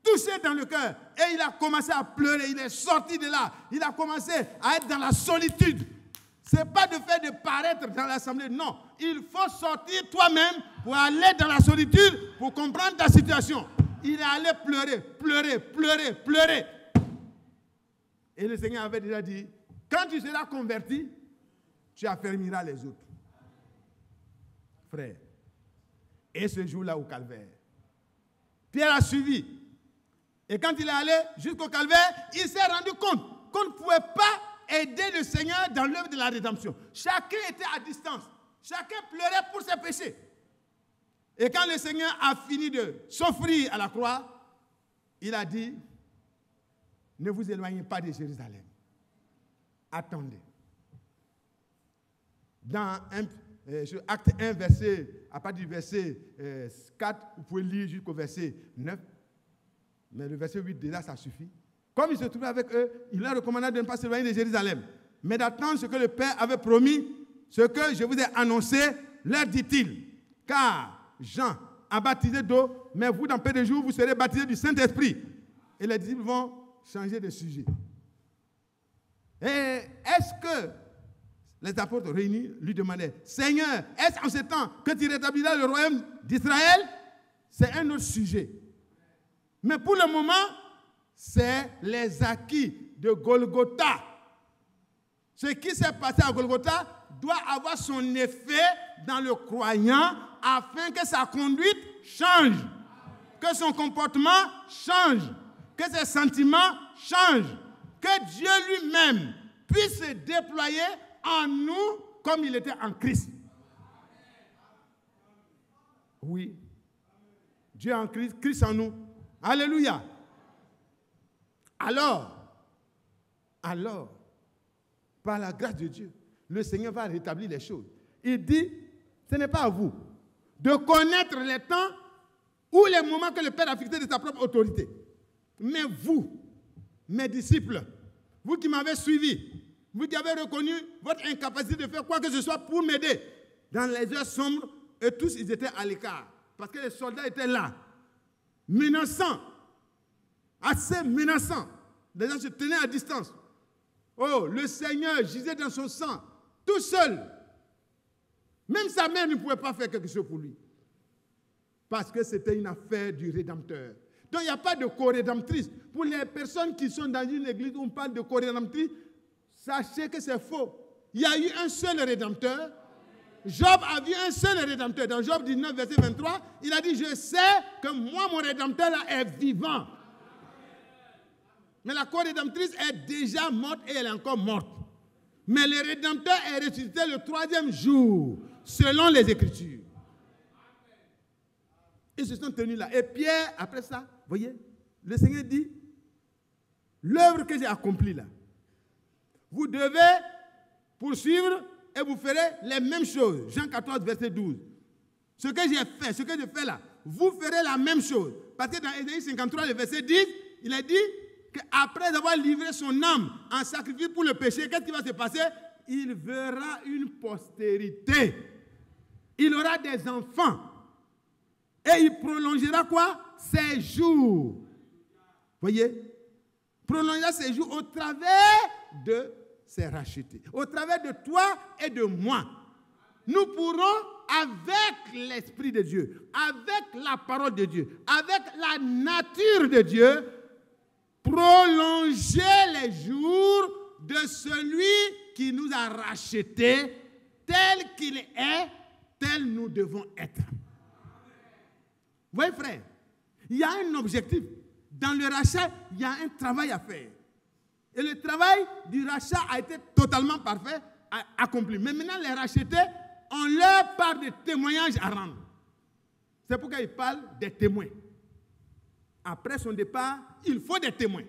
touché dans le cœur. Et il a commencé à pleurer. Il est sorti de là. Il a commencé à être dans la solitude. Ce n'est pas de faire de paraître dans l'assemblée. Non. Il faut sortir toi-même pour aller dans la solitude pour comprendre ta situation. Il est allé pleurer, pleurer, pleurer, pleurer. Et le Seigneur avait déjà dit, quand tu seras converti, tu affermiras les autres. Frère. Et ce jour-là au calvaire, Pierre a suivi. Et quand il est allé jusqu'au calvaire, il s'est rendu compte qu'on ne pouvait pas aider le Seigneur dans l'œuvre de la rédemption. Chacun était à distance. Chacun pleurait pour ses péchés. Et quand le Seigneur a fini de s'offrir à la croix, il a dit, ne vous éloignez pas de Jérusalem. Attendez. Dans Acte 1, à partir du verset 4, vous pouvez lire jusqu'au verset 9. Mais le verset 8, déjà, ça suffit. Comme il se trouvait avec eux, il leur recommanda de ne pas s'éloigner de Jérusalem, mais d'attendre ce que le Père avait promis, ce que je vous ai annoncé, leur dit-il. Car Jean a baptisé d'eau, mais vous, dans peu de jours, vous serez baptisés du Saint-Esprit. Et les disciples vont changer de sujet. Et est-ce que les apôtres réunis lui demandaient, Seigneur, est-ce en ce temps que tu rétabliras le royaume d'Israël? C'est un autre sujet. Mais pour le moment, c'est les acquis de Golgotha. Ce qui s'est passé à Golgotha doit avoir son effet dans le croyant afin que sa conduite change, que son comportement change, que ses sentiments changent, que Dieu lui-même puisse se déployer en nous comme il était en Christ. Oui. Dieu en Christ, Christ en nous. Alléluia. Alors, par la grâce de Dieu, le Seigneur va rétablir les choses. Il dit, ce n'est pas à vous de connaître les temps ou les moments que le Père a fixés de sa propre autorité. Mais vous, mes disciples, vous qui m'avez suivi, vous qui avez reconnu votre incapacité de faire quoi que ce soit pour m'aider dans les heures sombres, et tous ils étaient à l'écart. Parce que les soldats étaient là, menaçants, assez menaçants. Les gens se tenaient à distance. Oh, le Seigneur gisait dans son sang, tout seul. Même sa mère ne pouvait pas faire quelque chose pour lui. Parce que c'était une affaire du Rédempteur. Donc il n'y a pas de co-rédemptrice. Pour les personnes qui sont dans une église où on parle de co-rédemptrice, sachez que c'est faux. Il y a eu un seul Rédempteur. Job a vu un seul Rédempteur. Dans Job 19, verset 23, il a dit, je sais que moi, mon Rédempteur là, est vivant. Mais la co-rédemptrice est déjà morte et elle est encore morte. Mais le Rédempteur est ressuscité le 3e jour, selon les Écritures. Ils se sont tenus là. Et Pierre, après ça, vous voyez, le Seigneur dit, l'œuvre que j'ai accomplie là, vous devez poursuivre et vous ferez les mêmes choses. Jean 14, verset 12. Ce que j'ai fait, ce que je fais là, vous ferez la même chose. Parce que dans Ésaïe 53, le verset 10, il a dit, qu'après avoir livré son âme en sacrifice pour le péché, qu'est-ce qui va se passer? Il verra une postérité. Il aura des enfants. Et il prolongera quoi? Ses jours. Voyez? Prolongera ses jours au travers de ses rachetés. Au travers de toi et de moi. Nous pourrons, avec l'Esprit de Dieu, avec la parole de Dieu, avec la nature de Dieu, prolonger les jours de celui qui nous a rachetés, tel qu'il est, tel nous devons être. Vous voyez, frère, il y a un objectif. Dans le rachat, il y a un travail à faire. Et le travail du rachat a été totalement parfait, accompli. Mais maintenant, les rachetés, on leur parle de témoignages à rendre. C'est pourquoi il parle des témoins. Après son départ, il faut des témoins.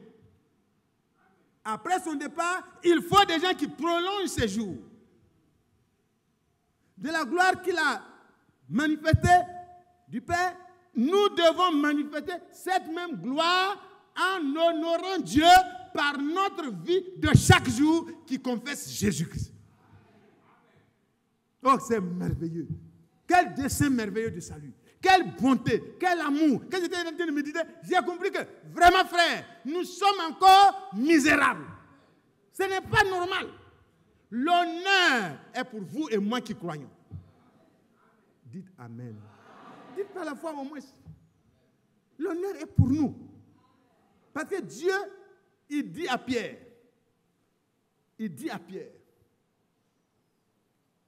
Après son départ, il faut des gens qui prolongent ses jours. De la gloire qu'il a manifestée du Père, nous devons manifester cette même gloire en honorant Dieu par notre vie de chaque jour qui confesse Jésus-Christ. Oh, c'est merveilleux. Quel dessein merveilleux de salut. Quelle bonté, quel amour. Quand j'étais en train de méditer, j'ai compris que vraiment, frère, nous sommes encore misérables. Ce n'est pas normal. L'honneur est pour vous et moi qui croyons. Dites Amen. Dites par la foi au moins. L'honneur est pour nous. Parce que Dieu, il dit à Pierre,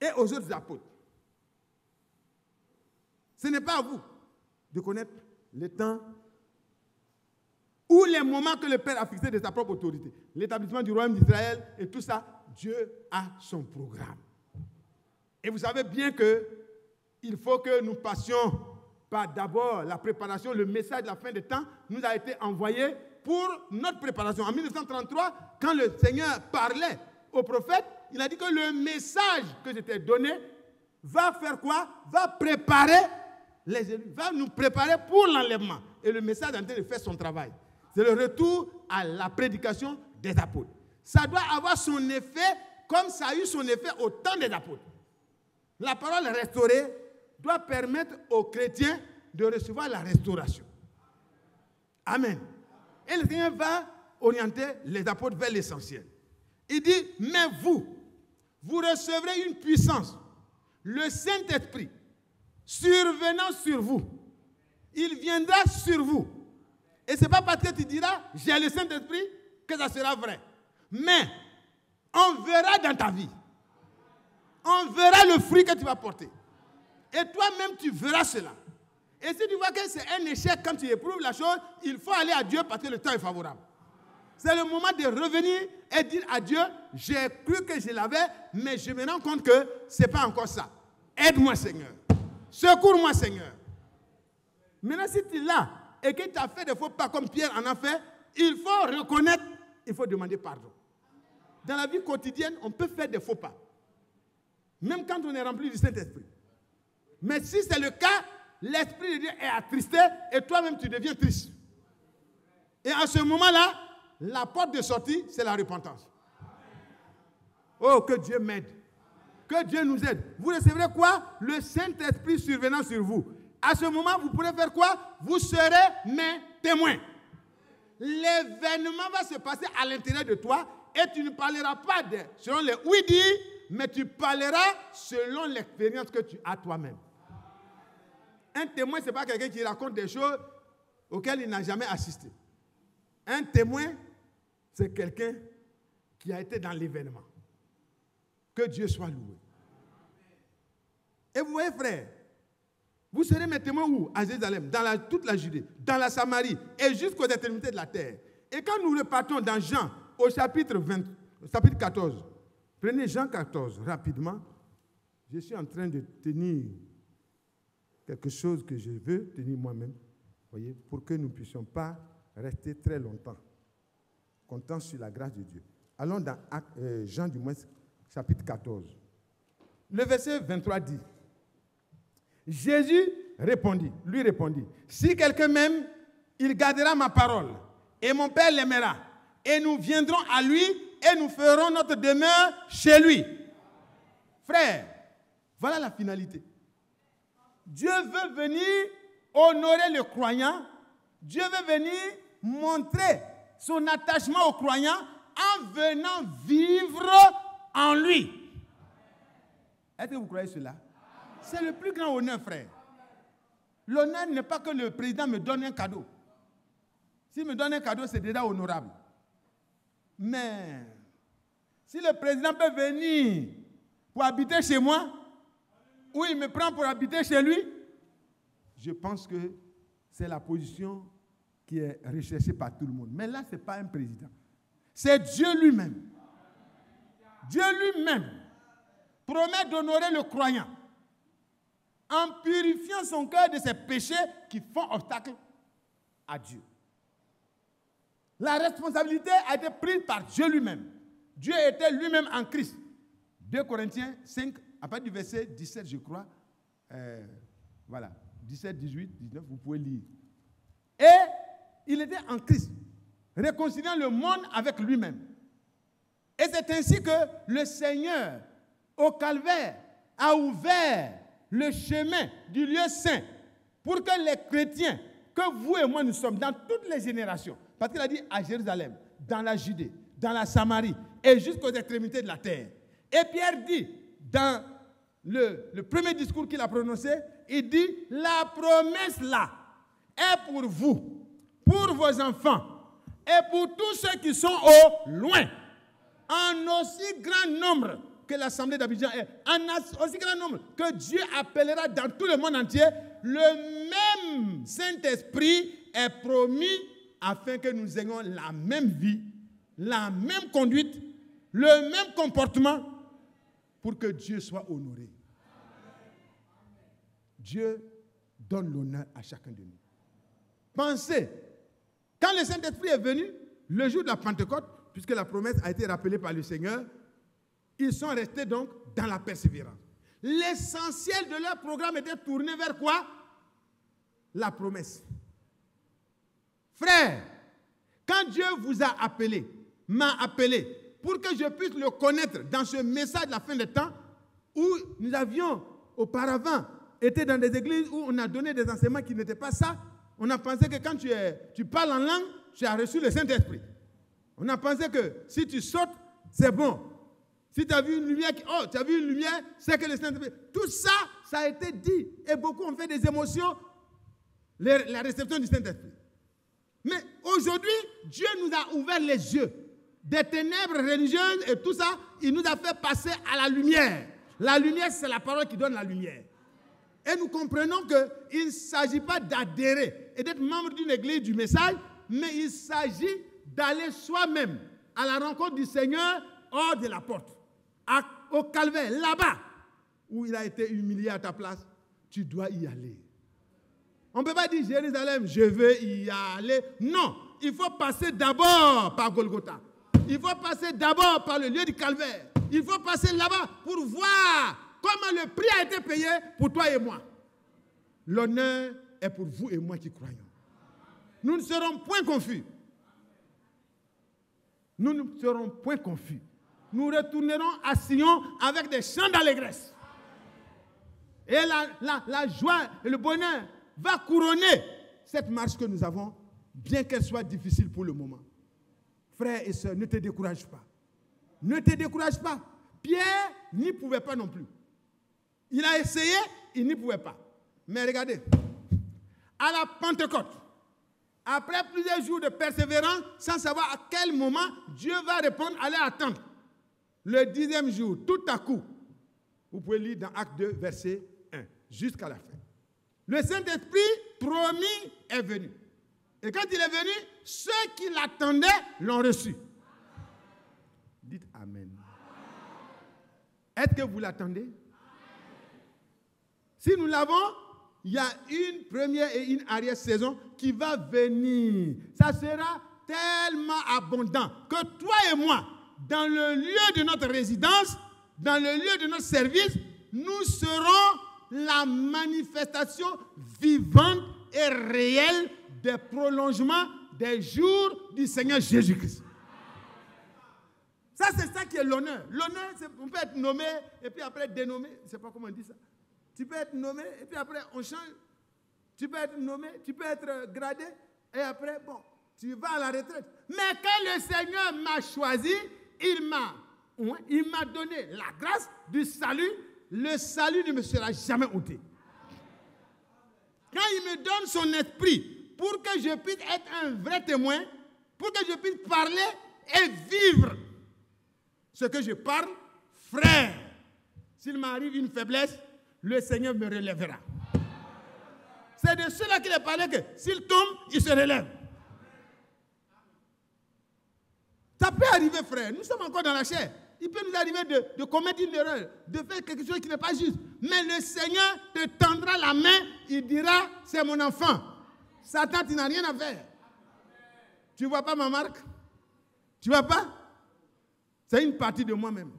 et aux autres apôtres, ce n'est pas à vous de connaître le temps ou les moments que le Père a fixés de sa propre autorité. L'établissement du royaume d'Israël et tout ça, Dieu a son programme. Et vous savez bien qu'il faut que nous passions par d'abord la préparation, le message de la fin des temps nous a été envoyé pour notre préparation. En 1933, quand le Seigneur parlait au prophète, il a dit que le message que je t'ai donné va faire quoi? Va préparer les élus, va nous préparer pour l'enlèvement. Et le message est en train de faire son travail. C'est le retour à la prédication des apôtres. Ça doit avoir son effet comme ça a eu son effet au temps des apôtres. La parole restaurée doit permettre aux chrétiens de recevoir la restauration. Amen. Et le Seigneur va orienter les apôtres vers l'essentiel. Il dit, mais vous recevrez une puissance, le Saint-Esprit, survenant sur vous. Il viendra sur vous. Et ce n'est pas parce que tu diras, j'ai le Saint-Esprit, que ça sera vrai. Mais, on verra dans ta vie. On verra le fruit que tu vas porter. Et toi-même, tu verras cela. Et si tu vois que c'est un échec quand tu éprouves la chose, il faut aller à Dieu parce que le temps est favorable. C'est le moment de revenir et dire à Dieu, j'ai cru que je l'avais, mais je me rends compte que ce n'est pas encore ça. Aide-moi, Seigneur. Secours-moi, Seigneur. Maintenant, si tu es là et que tu as fait des faux pas comme Pierre en a fait, il faut reconnaître, il faut demander pardon. Dans la vie quotidienne, on peut faire des faux pas. Même quand on est rempli du Saint-Esprit. Mais si c'est le cas, l'Esprit de Dieu est attristé et toi-même tu deviens triste. Et à ce moment-là, la porte de sortie, c'est la repentance. Oh, que Dieu m'aide. Que Dieu nous aide. Vous recevrez quoi? Le Saint-Esprit survenant sur vous. À ce moment, vous pourrez faire quoi? Vous serez mes témoins. L'événement va se passer à l'intérieur de toi et tu ne parleras pas selon les oui-dire, mais tu parleras selon l'expérience que tu as toi-même. Un témoin, ce n'est pas quelqu'un qui raconte des choses auxquelles il n'a jamais assisté. Un témoin, c'est quelqu'un qui a été dans l'événement. Que Dieu soit loué. Et vous voyez, frère, vous serez mes témoins où? À Jérusalem, dans toute la Judée, dans la Samarie et jusqu'aux extrémités de la terre. Et quand nous repartons dans Jean, au chapitre 14, prenez Jean 14 rapidement. Je suis en train de tenir quelque chose que je veux tenir moi-même, voyez, pour que nous ne puissions pas rester très longtemps, comptant sur la grâce de Dieu. Allons dans Jean du moins, chapitre 14. Le verset 23 dit, Jésus lui répondit, si quelqu'un m'aime, il gardera ma parole, et mon Père l'aimera. Et nous viendrons à lui et nous ferons notre demeure chez lui. Frère, voilà la finalité. Dieu veut venir honorer le croyant. Dieu veut venir montrer son attachement au croyant en venant vivre en lui. Est-ce que vous croyez cela? C'est le plus grand honneur, frère. L'honneur n'est pas que le président me donne un cadeau. S'il me donne un cadeau, c'est déjà honorable. Mais si le président peut venir pour habiter chez moi, ou il me prend pour habiter chez lui, je pense que c'est la position qui est recherchée par tout le monde. Mais là, ce n'est pas un président. C'est Dieu lui-même. Dieu lui-même promet d'honorer le croyant en purifiant son cœur de ses péchés qui font obstacle à Dieu. La responsabilité a été prise par Dieu lui-même. Dieu était lui-même en Christ. 2 Corinthiens 5, à partir du verset 17, je crois. Voilà, 17, 18, 19, vous pouvez lire. Et il était en Christ, réconciliant le monde avec lui-même. Et c'est ainsi que le Seigneur, au calvaire, a ouvert le chemin du lieu saint pour que les chrétiens, que vous et moi nous sommes dans toutes les générations, parce qu'il a dit à Jérusalem, dans la Judée, dans la Samarie et jusqu'aux extrémités de la terre. Et Pierre dit, dans le premier discours qu'il a prononcé, il dit, la promesse là est pour vous, pour vos enfants et pour tous ceux qui sont au loin, en aussi grand nombre que l'Assemblée d'Abidjan est, en aussi grand nombre que Dieu appellera dans tout le monde entier, le même Saint-Esprit est promis afin que nous ayons la même vie, la même conduite, le même comportement pour que Dieu soit honoré. Dieu donne l'honneur à chacun de nous. Pensez, quand le Saint-Esprit est venu, le jour de la Pentecôte, puisque la promesse a été rappelée par le Seigneur, ils sont restés donc dans la persévérance. L'essentiel de leur programme était tourné vers quoi? La promesse. Frère, quand Dieu vous a appelé, m'a appelé, pour que je puisse le connaître dans ce message de la fin des temps, où nous avions auparavant été dans des églises où on a donné des enseignements qui n'étaient pas ça, on a pensé que quand tu parles en langue, tu as reçu le Saint-Esprit. On a pensé que si tu sautes, c'est bon. Si tu as vu une lumière, tu as vu une lumière, c'est que le Saint-Esprit. Tout ça, ça a été dit. Et beaucoup ont fait des émotions, la réception du Saint-Esprit. Mais aujourd'hui, Dieu nous a ouvert les yeux. Des ténèbres religieuses et tout ça, il nous a fait passer à la lumière. La lumière, c'est la parole qui donne la lumière. Et nous comprenons qu'il ne s'agit pas d'adhérer et d'être membre d'une église du message, mais il s'agit d'aller soi-même à la rencontre du Seigneur hors de la porte, au calvaire, là-bas, où il a été humilié à ta place. Tu dois y aller. On ne peut pas dire Jérusalem, je veux y aller. Non, il faut passer d'abord par Golgotha. Il faut passer d'abord par le lieu du calvaire. Il faut passer là-bas pour voir comment le prix a été payé pour toi et moi. L'honneur est pour vous et moi qui croyons. Nous ne serons point confus. Nous ne serons point confus. Nous retournerons à Sion avec des chants d'allégresse. Et la joie et le bonheur va couronner cette marche que nous avons, bien qu'elle soit difficile pour le moment. Frères et sœurs, ne te décourage pas. Ne te décourage pas. Pierre n'y pouvait pas non plus. Il a essayé, il n'y pouvait pas. Mais regardez, à la Pentecôte, après plusieurs jours de persévérance, sans savoir à quel moment Dieu va répondre, allez attendre. Le 10e jour, tout à coup, vous pouvez lire dans Acte 2, verset 1, jusqu'à la fin. Le Saint-Esprit promis est venu. Et quand il est venu, ceux qui l'attendaient l'ont reçu. Dites Amen. Est-ce que vous l'attendez? Si nous l'avons, il y a une première et une arrière-saison qui va venir. Ça sera tellement abondant que toi et moi, dans le lieu de notre résidence, dans le lieu de notre service, nous serons la manifestation vivante et réelle des prolongements des jours du Seigneur Jésus-Christ. Ça, c'est ça qui est l'honneur. L'honneur, on peut être nommé et puis après dénommé. Je ne sais pas comment on dit ça. Tu peux être nommé et puis après on change. Tu peux être nommé, tu peux être gradé et après, bon, tu vas à la retraite. Mais quand le Seigneur m'a choisi, il m'a donné la grâce du salut. Le salut ne me sera jamais ôté. Quand il me donne son esprit pour que je puisse être un vrai témoin, pour que je puisse parler et vivre ce que je parle, frère, s'il m'arrive une faiblesse, le Seigneur me relèvera. C'est de cela qu'il a parlé que s'il tombe, il se relève. Ça peut arriver, frère. Nous sommes encore dans la chair. Il peut nous arriver de commettre une erreur, de faire quelque chose qui n'est pas juste. Mais le Seigneur te tendra la main, il dira, c'est mon enfant. Satan, tu n'as rien à faire. Tu ne vois pas ma marque? Tu ne vois pas? C'est une partie de moi-même.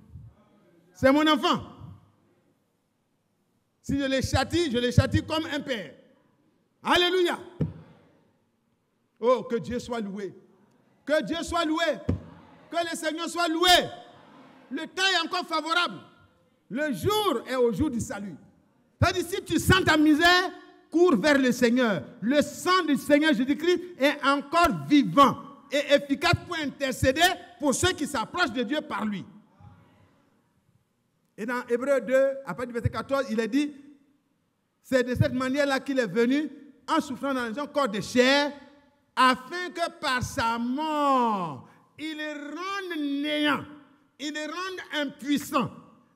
C'est mon enfant. Si je les châtie comme un père. Alléluia. Oh, que Dieu soit loué. Que Dieu soit loué. Que le Seigneur soit loué. Le temps est encore favorable. Le jour est au jour du salut. C'est-à-dire, si tu sens ta misère, cours vers le Seigneur. Le sang du Seigneur Jésus-Christ est encore vivant et efficace pour intercéder pour ceux qui s'approchent de Dieu par lui. Et dans Hébreux 2, à partir du verset 14, il est dit, c'est de cette manière-là qu'il est venu, en souffrant dans un corps de chair, afin que par sa mort, il rende néant, il rende impuissant,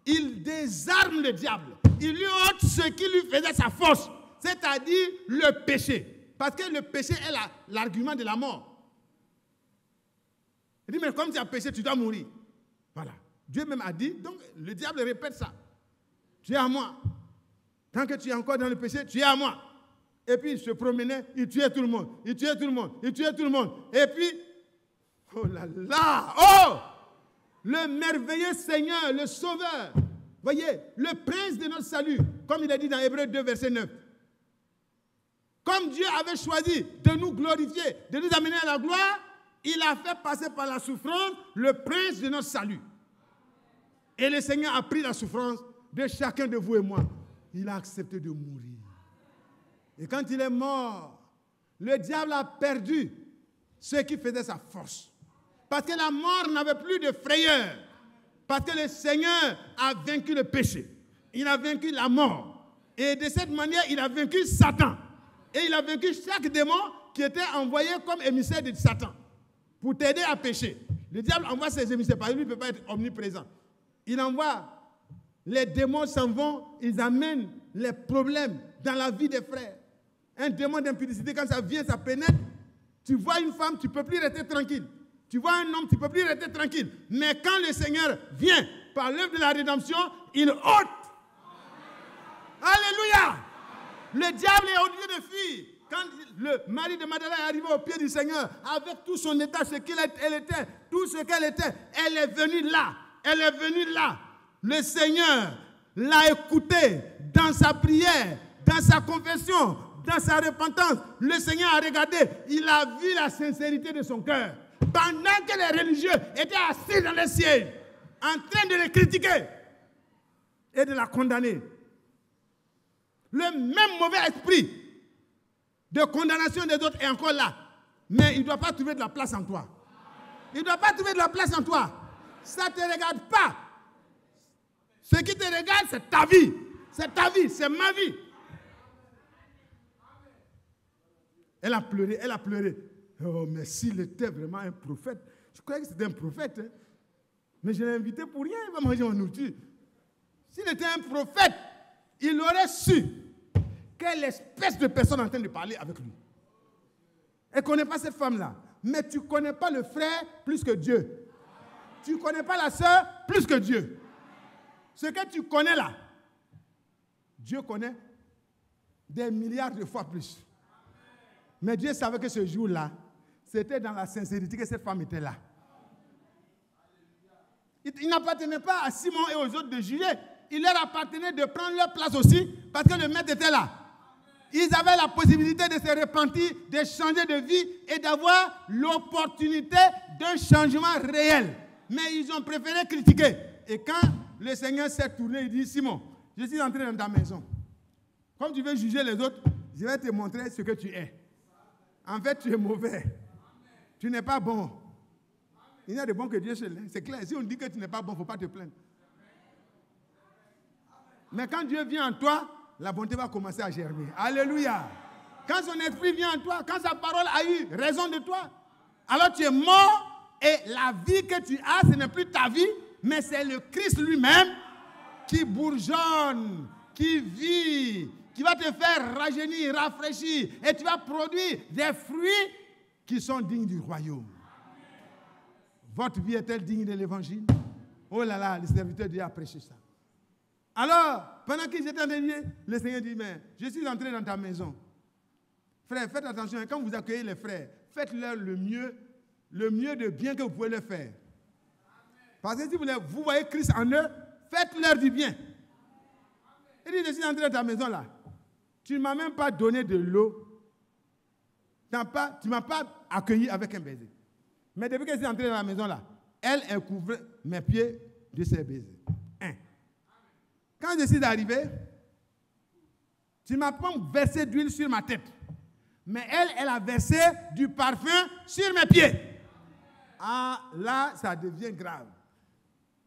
il désarme le diable, il lui ôte ce qui lui faisait sa force, c'est-à-dire le péché. Parce que le péché est l'argument de la mort. Il dit, mais comme tu as péché, tu dois mourir. Voilà. Dieu même a dit, donc le diable répète ça. Tu es à moi. Tant que tu es encore dans le péché, tu es à moi. Et puis il se promenait, il tuait tout le monde, il tuait tout le monde, il tuait tout le monde. Et puis, oh là là, oh, le merveilleux Seigneur, le Sauveur, voyez, le prince de notre salut, comme il a dit dans Hébreux 2, verset 9. Comme Dieu avait choisi de nous glorifier, de nous amener à la gloire, il a fait passer par la souffrance le prince de notre salut. Et le Seigneur a pris la souffrance de chacun de vous et moi. Il a accepté de mourir. Et quand il est mort, le diable a perdu ce qui faisait sa force. Parce que la mort n'avait plus de frayeur. Parce que le Seigneur a vaincu le péché. Il a vaincu la mort. Et de cette manière, il a vaincu Satan. Et il a vaincu chaque démon qui était envoyé comme émissaire de Satan pour t'aider à pécher. Le diable envoie ses émissaires parce que lui ne peut pas être omniprésent. Il envoie, les démons s'en vont, ils amènent les problèmes dans la vie des frères. Un démon d'impudicité, quand ça vient, ça pénètre. Tu vois une femme, tu ne peux plus rester tranquille. Tu vois un homme, tu ne peux plus rester tranquille. Mais quand le Seigneur vient par l'œuvre de la rédemption, il ôte. Alléluia. Le diable est obligé de fuir. Quand le mari de Madeleine est arrivé au pied du Seigneur, avec tout son état, ce qu'elle était, tout ce qu'elle était, elle est venue là. Elle est venue là. Le Seigneur l'a écoutée dans sa prière, dans sa confession, dans sa repentance. Le Seigneur a regardé, il a vu la sincérité de son cœur. Pendant que les religieux étaient assis dans les sièges, en train de les critiquer et de la condamner. Le même mauvais esprit de condamnation des autres est encore là. Mais il ne doit pas trouver de la place en toi. Il ne doit pas trouver de la place en toi. Ça ne te regarde pas. Ce qui te regarde, c'est ta vie. C'est ta vie, c'est ma vie. Elle a pleuré, elle a pleuré. Oh, mais s'il était vraiment un prophète, je croyais que c'était un prophète. Hein? Mais je l'ai invité pour rien, il va manger mon nourriture. S'il était un prophète, il aurait su quelle espèce de personne est en train de parler avec lui. Elle ne connaît pas cette femme-là. Mais tu ne connais pas le frère plus que Dieu. Tu ne connais pas la sœur plus que Dieu. Ce que tu connais là, Dieu connaît des milliards de fois plus. Mais Dieu savait que ce jour-là, c'était dans la sincérité que cette femme était là. Il n'appartenait pas à Simon et aux autres de juger. Il leur appartenait de prendre leur place aussi parce que le maître était là. Ils avaient la possibilité de se repentir, de changer de vie et d'avoir l'opportunité d'un changement réel. Mais ils ont préféré critiquer. Et quand le Seigneur s'est tourné, il dit, Simon, je suis entré dans ta maison. Comme tu veux juger les autres, je vais te montrer ce que tu es. En fait, tu es mauvais. Tu n'es pas bon. Il n'y a de bon que Dieu seul. C'est clair. Si on dit que tu n'es pas bon, il ne faut pas te plaindre. Mais quand Dieu vient en toi, la bonté va commencer à germer. Alléluia. Quand son esprit vient en toi, quand sa parole a eu raison de toi, alors tu es mort et la vie que tu as, ce n'est plus ta vie, mais c'est le Christ lui-même qui bourgeonne, qui vit, qui va te faire rajeunir, rafraîchir et tu vas produire des fruits qui sont dignes du royaume. Votre vie est-elle digne de l'évangile? Oh là là, le serviteur de Dieu a prêché ça. Alors, pendant qu'ils étaient en train de dire, le Seigneur dit, mais je suis entré dans ta maison. Frère, faites attention, quand vous accueillez les frères, faites-leur le mieux de bien que vous pouvez leur faire. Parce que si vous voyez Christ en eux, faites-leur du bien. Il dit, je suis entré dans ta maison là. Tu ne m'as même pas donné de l'eau. Tu ne m'as pas accueilli avec un baiser. Mais depuis que je suis entré dans la maison là, elle couvre mes pieds de ses baisers. Quand je suis arrivé, tu ne m'as pas versé d'huile sur ma tête. Mais elle a versé du parfum sur mes pieds. Ah, là, ça devient grave.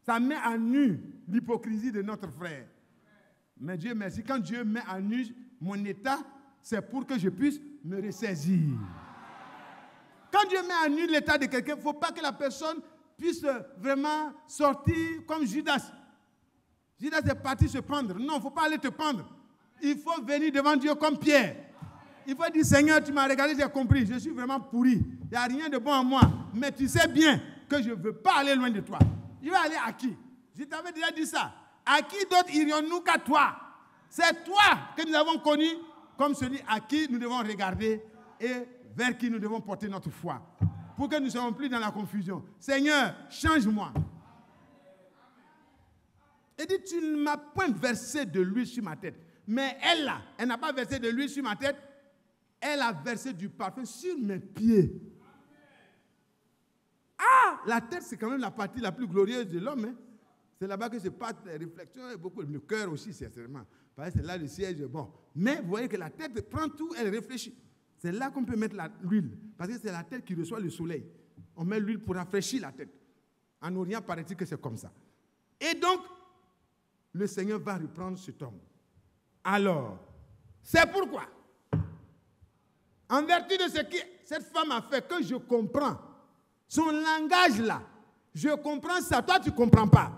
Ça met à nu l'hypocrisie de notre frère. Mais Dieu merci, quand Dieu met à nu mon état, c'est pour que je puisse me ressaisir. Quand Dieu met à nu l'état de quelqu'un, il ne faut pas que la personne puisse vraiment sortir comme Judas. Judas est parti se pendre. Non, il ne faut pas aller te pendre. Il faut venir devant Dieu comme Pierre. Il faut dire, Seigneur, tu m'as regardé, j'ai compris. Je suis vraiment pourri. Il n'y a rien de bon en moi. Mais tu sais bien que je ne veux pas aller loin de toi. Je vais aller à qui? Je t'avais déjà dit ça. À qui d'autre irions-nous qu'à toi? C'est toi que nous avons connu comme celui à qui nous devons regarder et vers qui nous devons porter notre foi. Pour que nous ne soyons plus dans la confusion. Seigneur, change-moi. Il dit, tu ne m'as point versé de l'huile sur ma tête. Mais elle, là, elle n'a pas versé de l'huile sur ma tête. Elle a versé du parfum sur mes pieds. Ah, la tête, c'est quand même la partie la plus glorieuse de l'homme. Hein? C'est là-bas que se passent les réflexions et beaucoup. Le cœur aussi, sincèrement. Parce que c'est là le siège. Bon. Mais vous voyez que la tête prend tout, elle réfléchit. C'est là qu'on peut mettre l'huile. Parce que c'est la tête qui reçoit le soleil. On met l'huile pour rafraîchir la tête. En Orient, paraît-il que c'est comme ça. Et donc, le Seigneur va reprendre cet homme. Alors, c'est pourquoi, en vertu de ce que cette femme a fait, que je comprends, son langage là, je comprends ça, toi tu ne comprends pas.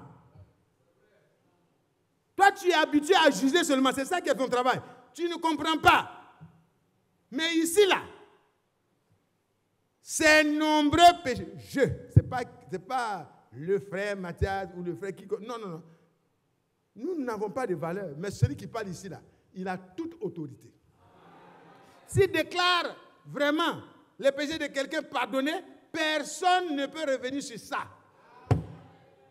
Toi tu es habitué à juger seulement, c'est ça qui est ton travail. Tu ne comprends pas. Mais ici là, ces nombreux péchés, c'est pas le frère Mathias ou le frère qui... Non. Nous n'avons pas de valeur, mais celui qui parle ici, là, il a toute autorité. S'il déclare vraiment les péchés de quelqu'un pardonnés, personne ne peut revenir sur ça.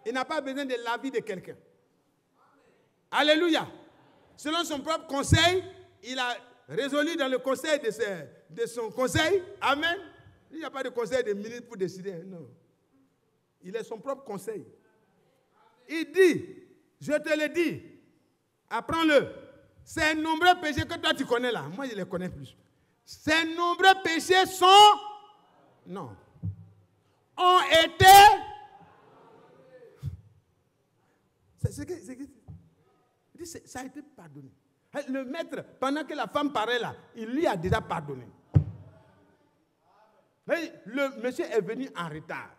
Il n'a pas besoin de l'avis de quelqu'un. Alléluia. Selon son propre conseil, il a résolu dans le conseil de son conseil. Amen. Il n'y a pas de conseil de ministre pour décider. Non. Il est son propre conseil. Il dit... Je te le dis, apprends-le. Ces nombreux péchés que toi tu connais là, moi je les connais plus. Ces nombreux péchés ont été. Ça a été pardonné. Le maître, pendant que la femme parlait là, il lui a déjà pardonné. Le monsieur est venu en retard.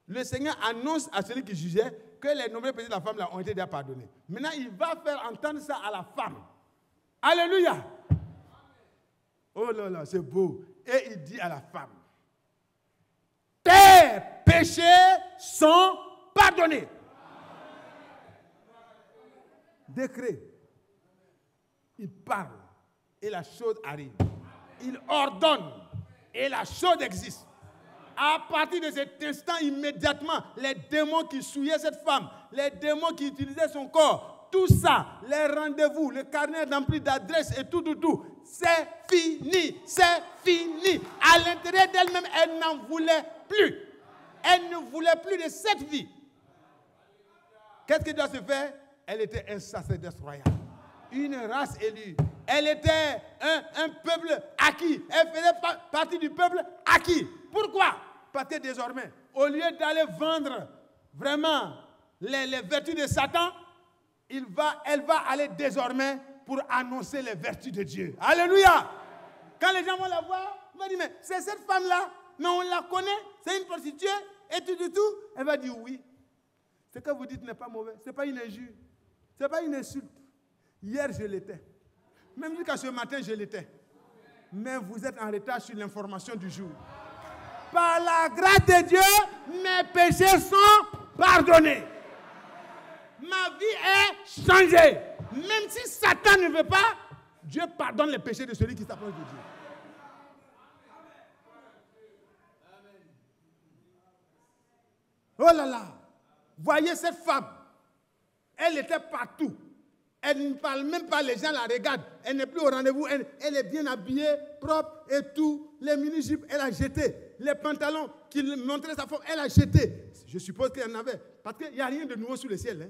Le Seigneur annonce à celui qui jugeait que les nombreux péchés de la femme là ont été déjà pardonnés. Maintenant, il va faire entendre ça à la femme. Alléluia. Oh là là, c'est beau. Et il dit à la femme, tes péchés sont pardonnés. Décret. Il parle et la chose arrive. Il ordonne et la chose existe. À partir de cet instant, immédiatement, les démons qui souillaient cette femme, les démons qui utilisaient son corps tout ça, les rendez-vous, le carnet rempli d'adresses et tout, c'est fini, c'est fini. À l'intérieur d'elle-même, elle n'en voulait plus. Elle ne voulait plus de cette vie. Qu'est-ce qui doit se faire? Elle était un sacerdoce royal, une race élue. Elle était un peuple acquis. Elle faisait partie du peuple acquis. Pourquoi? Parce que désormais, au lieu d'aller vendre vraiment les vertus de Satan, elle va aller désormais pour annoncer les vertus de Dieu. Alléluia! Quand les gens vont la voir, ils vont dire, mais c'est cette femme-là, mais on la connaît, c'est une prostituée, et tout. Elle va dire oui. Ce que vous dites n'est pas mauvais, ce n'est pas une injure, ce n'est pas une insulte. Hier, je l'étais. Même jusqu'à ce matin, je l'étais. Mais vous êtes en retard sur l'information du jour. Par la grâce de Dieu, mes péchés sont pardonnés. Ma vie est changée. Même si Satan ne veut pas, Dieu pardonne les péchés de celui qui s'approche de Dieu. Oh là là, voyez cette femme. Elle était partout. Elle ne parle même pas, les gens la regardent. Elle n'est plus au rendez-vous. Elle est bien habillée, propre et tout. Les mini-jupes, elle a jeté. Les pantalons qui montraient sa forme, elle a jeté. Je suppose qu'il y en avait. Parce qu'il n'y a rien de nouveau sous le ciel. Hein.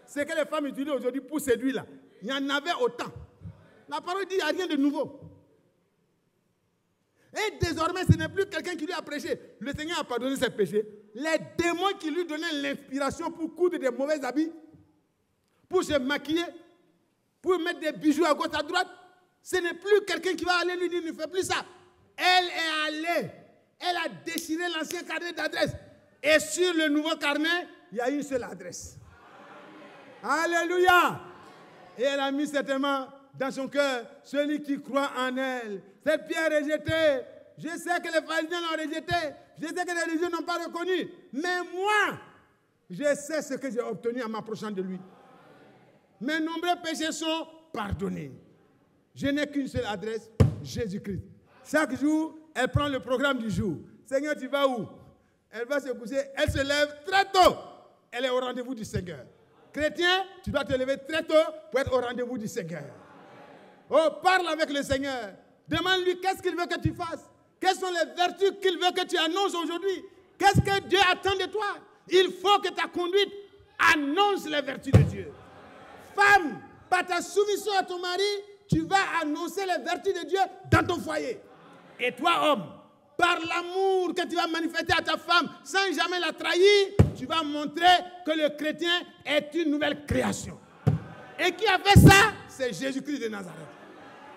C'est que les femmes utilisent aujourd'hui pour séduire là. Il y en avait autant. La parole dit qu'il n'y a rien de nouveau. Et désormais, ce n'est plus quelqu'un qui lui a prêché. Le Seigneur a pardonné ses péchés. Les démons qui lui donnaient l'inspiration pour coudre des mauvais habits, pour se maquiller, pour mettre des bijoux à gauche, à droite, ce n'est plus quelqu'un qui va aller lui dire, ne fais plus ça. Elle est allée. Elle a déchiré l'ancien carnet d'adresse. Et sur le nouveau carnet, il y a une seule adresse. Alléluia. Et elle a mis certainement dans son cœur celui qui croit en elle. Cette pierre rejetée, je sais que les pharisiens l'ont rejetée, je sais que les religieux n'ont pas reconnu, mais moi, je sais ce que j'ai obtenu en m'approchant de lui. Mes nombreux péchés sont pardonnés. Je n'ai qu'une seule adresse, Jésus-Christ. Chaque jour, elle prend le programme du jour. Seigneur, tu vas où? Elle va se coucher, elle se lève très tôt. Elle est au rendez-vous du Seigneur. Chrétien, tu dois te lever très tôt pour être au rendez-vous du Seigneur. Oh, parle avec le Seigneur. Demande-lui qu'est-ce qu'il veut que tu fasses. Quelles sont les vertus qu'il veut que tu annonces aujourd'hui. Qu'est-ce que Dieu attend de toi? Il faut que ta conduite annonce les vertus de Dieu. Femme, par ta soumission à ton mari, tu vas annoncer les vertus de Dieu dans ton foyer. Et toi, homme, par l'amour que tu vas manifester à ta femme sans jamais la trahir, tu vas montrer que le chrétien est une nouvelle création. Et qui a fait ça? C'est Jésus-Christ de Nazareth.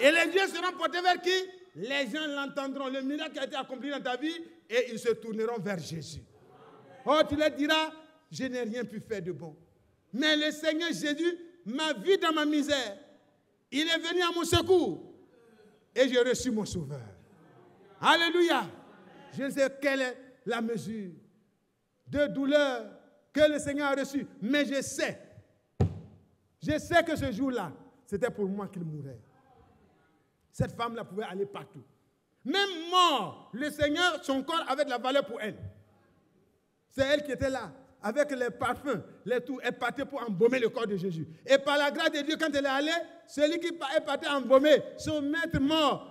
Et les yeux seront portés vers qui? Les gens l'entendront. Le miracle qui a été accompli dans ta vie et ils se tourneront vers Jésus. Oh, tu leur diras, je n'ai rien pu faire de bon. Mais le Seigneur Jésus m'a vu dans ma misère. Il est venu à mon secours. Et j'ai reçu mon sauveur. Alléluia. Je ne sais quelle est la mesure de douleur que le Seigneur a reçue. Mais je sais que ce jour-là, c'était pour moi qu'il mourait. Cette femme-là pouvait aller partout. Même mort, le Seigneur, son corps avait de la valeur pour elle. C'est elle qui était là, avec les parfums, les tout. Elle partait pour embaumer le corps de Jésus. Et par la grâce de Dieu, quand elle est allée, celui qui est parti embaumer son maître mort,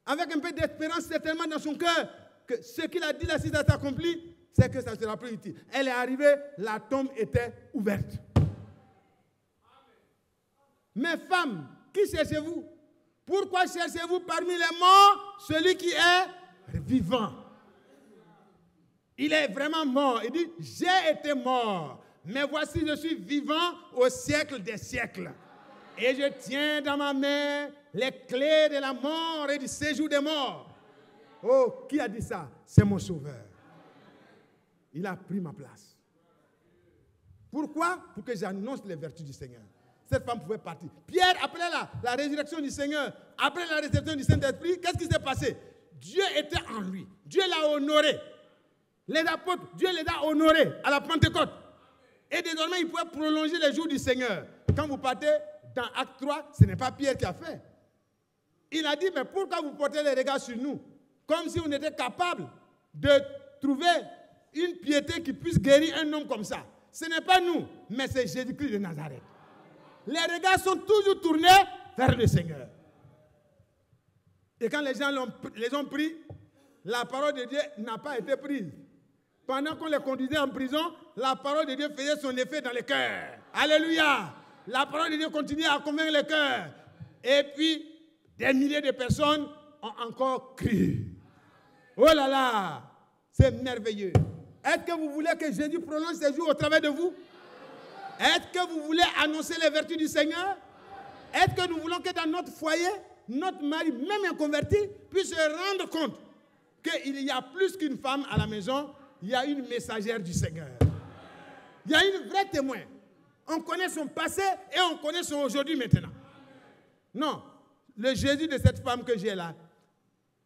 avec un peu d'espérance certainement dans son cœur, que ce qu'il a dit là, si ça s'accomplit, c'est que ça sera plus utile. Elle est arrivée, la tombe était ouverte. Mes femmes, qui cherchez-vous? Pourquoi cherchez-vous parmi les morts celui qui est vivant? Il est vraiment mort. Il dit, j'ai été mort, mais voici je suis vivant au siècle des siècles. Et je tiens dans ma main les clés de la mort et du séjour des morts. Oh, qui a dit ça? C'est mon sauveur. Il a pris ma place. Pourquoi? Pour que j'annonce les vertus du Seigneur. Cette femme pouvait partir. Pierre, après la résurrection du Seigneur, après la résurrection du Saint-Esprit, qu'est-ce qui s'est passé? Dieu était en lui. Dieu l'a honoré. Les apôtres, Dieu les a honorés à la Pentecôte. Et désormais, il pouvait prolonger les jours du Seigneur. Quand vous partez dans Acte 3, ce n'est pas Pierre qui a fait. Il a dit, mais pourquoi vous portez les regards sur nous? Comme si on était capable de trouver une piété qui puisse guérir un homme comme ça. Ce n'est pas nous, mais c'est Jésus-Christ de Nazareth. Les regards sont toujours tournés vers le Seigneur. Et quand les gens les ont pris, la parole de Dieu n'a pas été prise. Pendant qu'on les conduisait en prison, la parole de Dieu faisait son effet dans les cœurs. Alléluia! La parole de Dieu continuait à convaincre les cœurs. Et puis, des milliers de personnes ont encore cru. Oh là là! C'est merveilleux. Est-ce que vous voulez que Jésus prononce ses jours au travers de vous? Est-ce que vous voulez annoncer les vertus du Seigneur? Est-ce que nous voulons que dans notre foyer, notre mari, même inconverti, puisse se rendre compte qu'il y a plus qu'une femme à la maison, il y a une messagère du Seigneur. Il y a une vraie témoin. On connaît son passé et on connaît son aujourd'hui maintenant. Non, le Jésus de cette femme que j'ai là,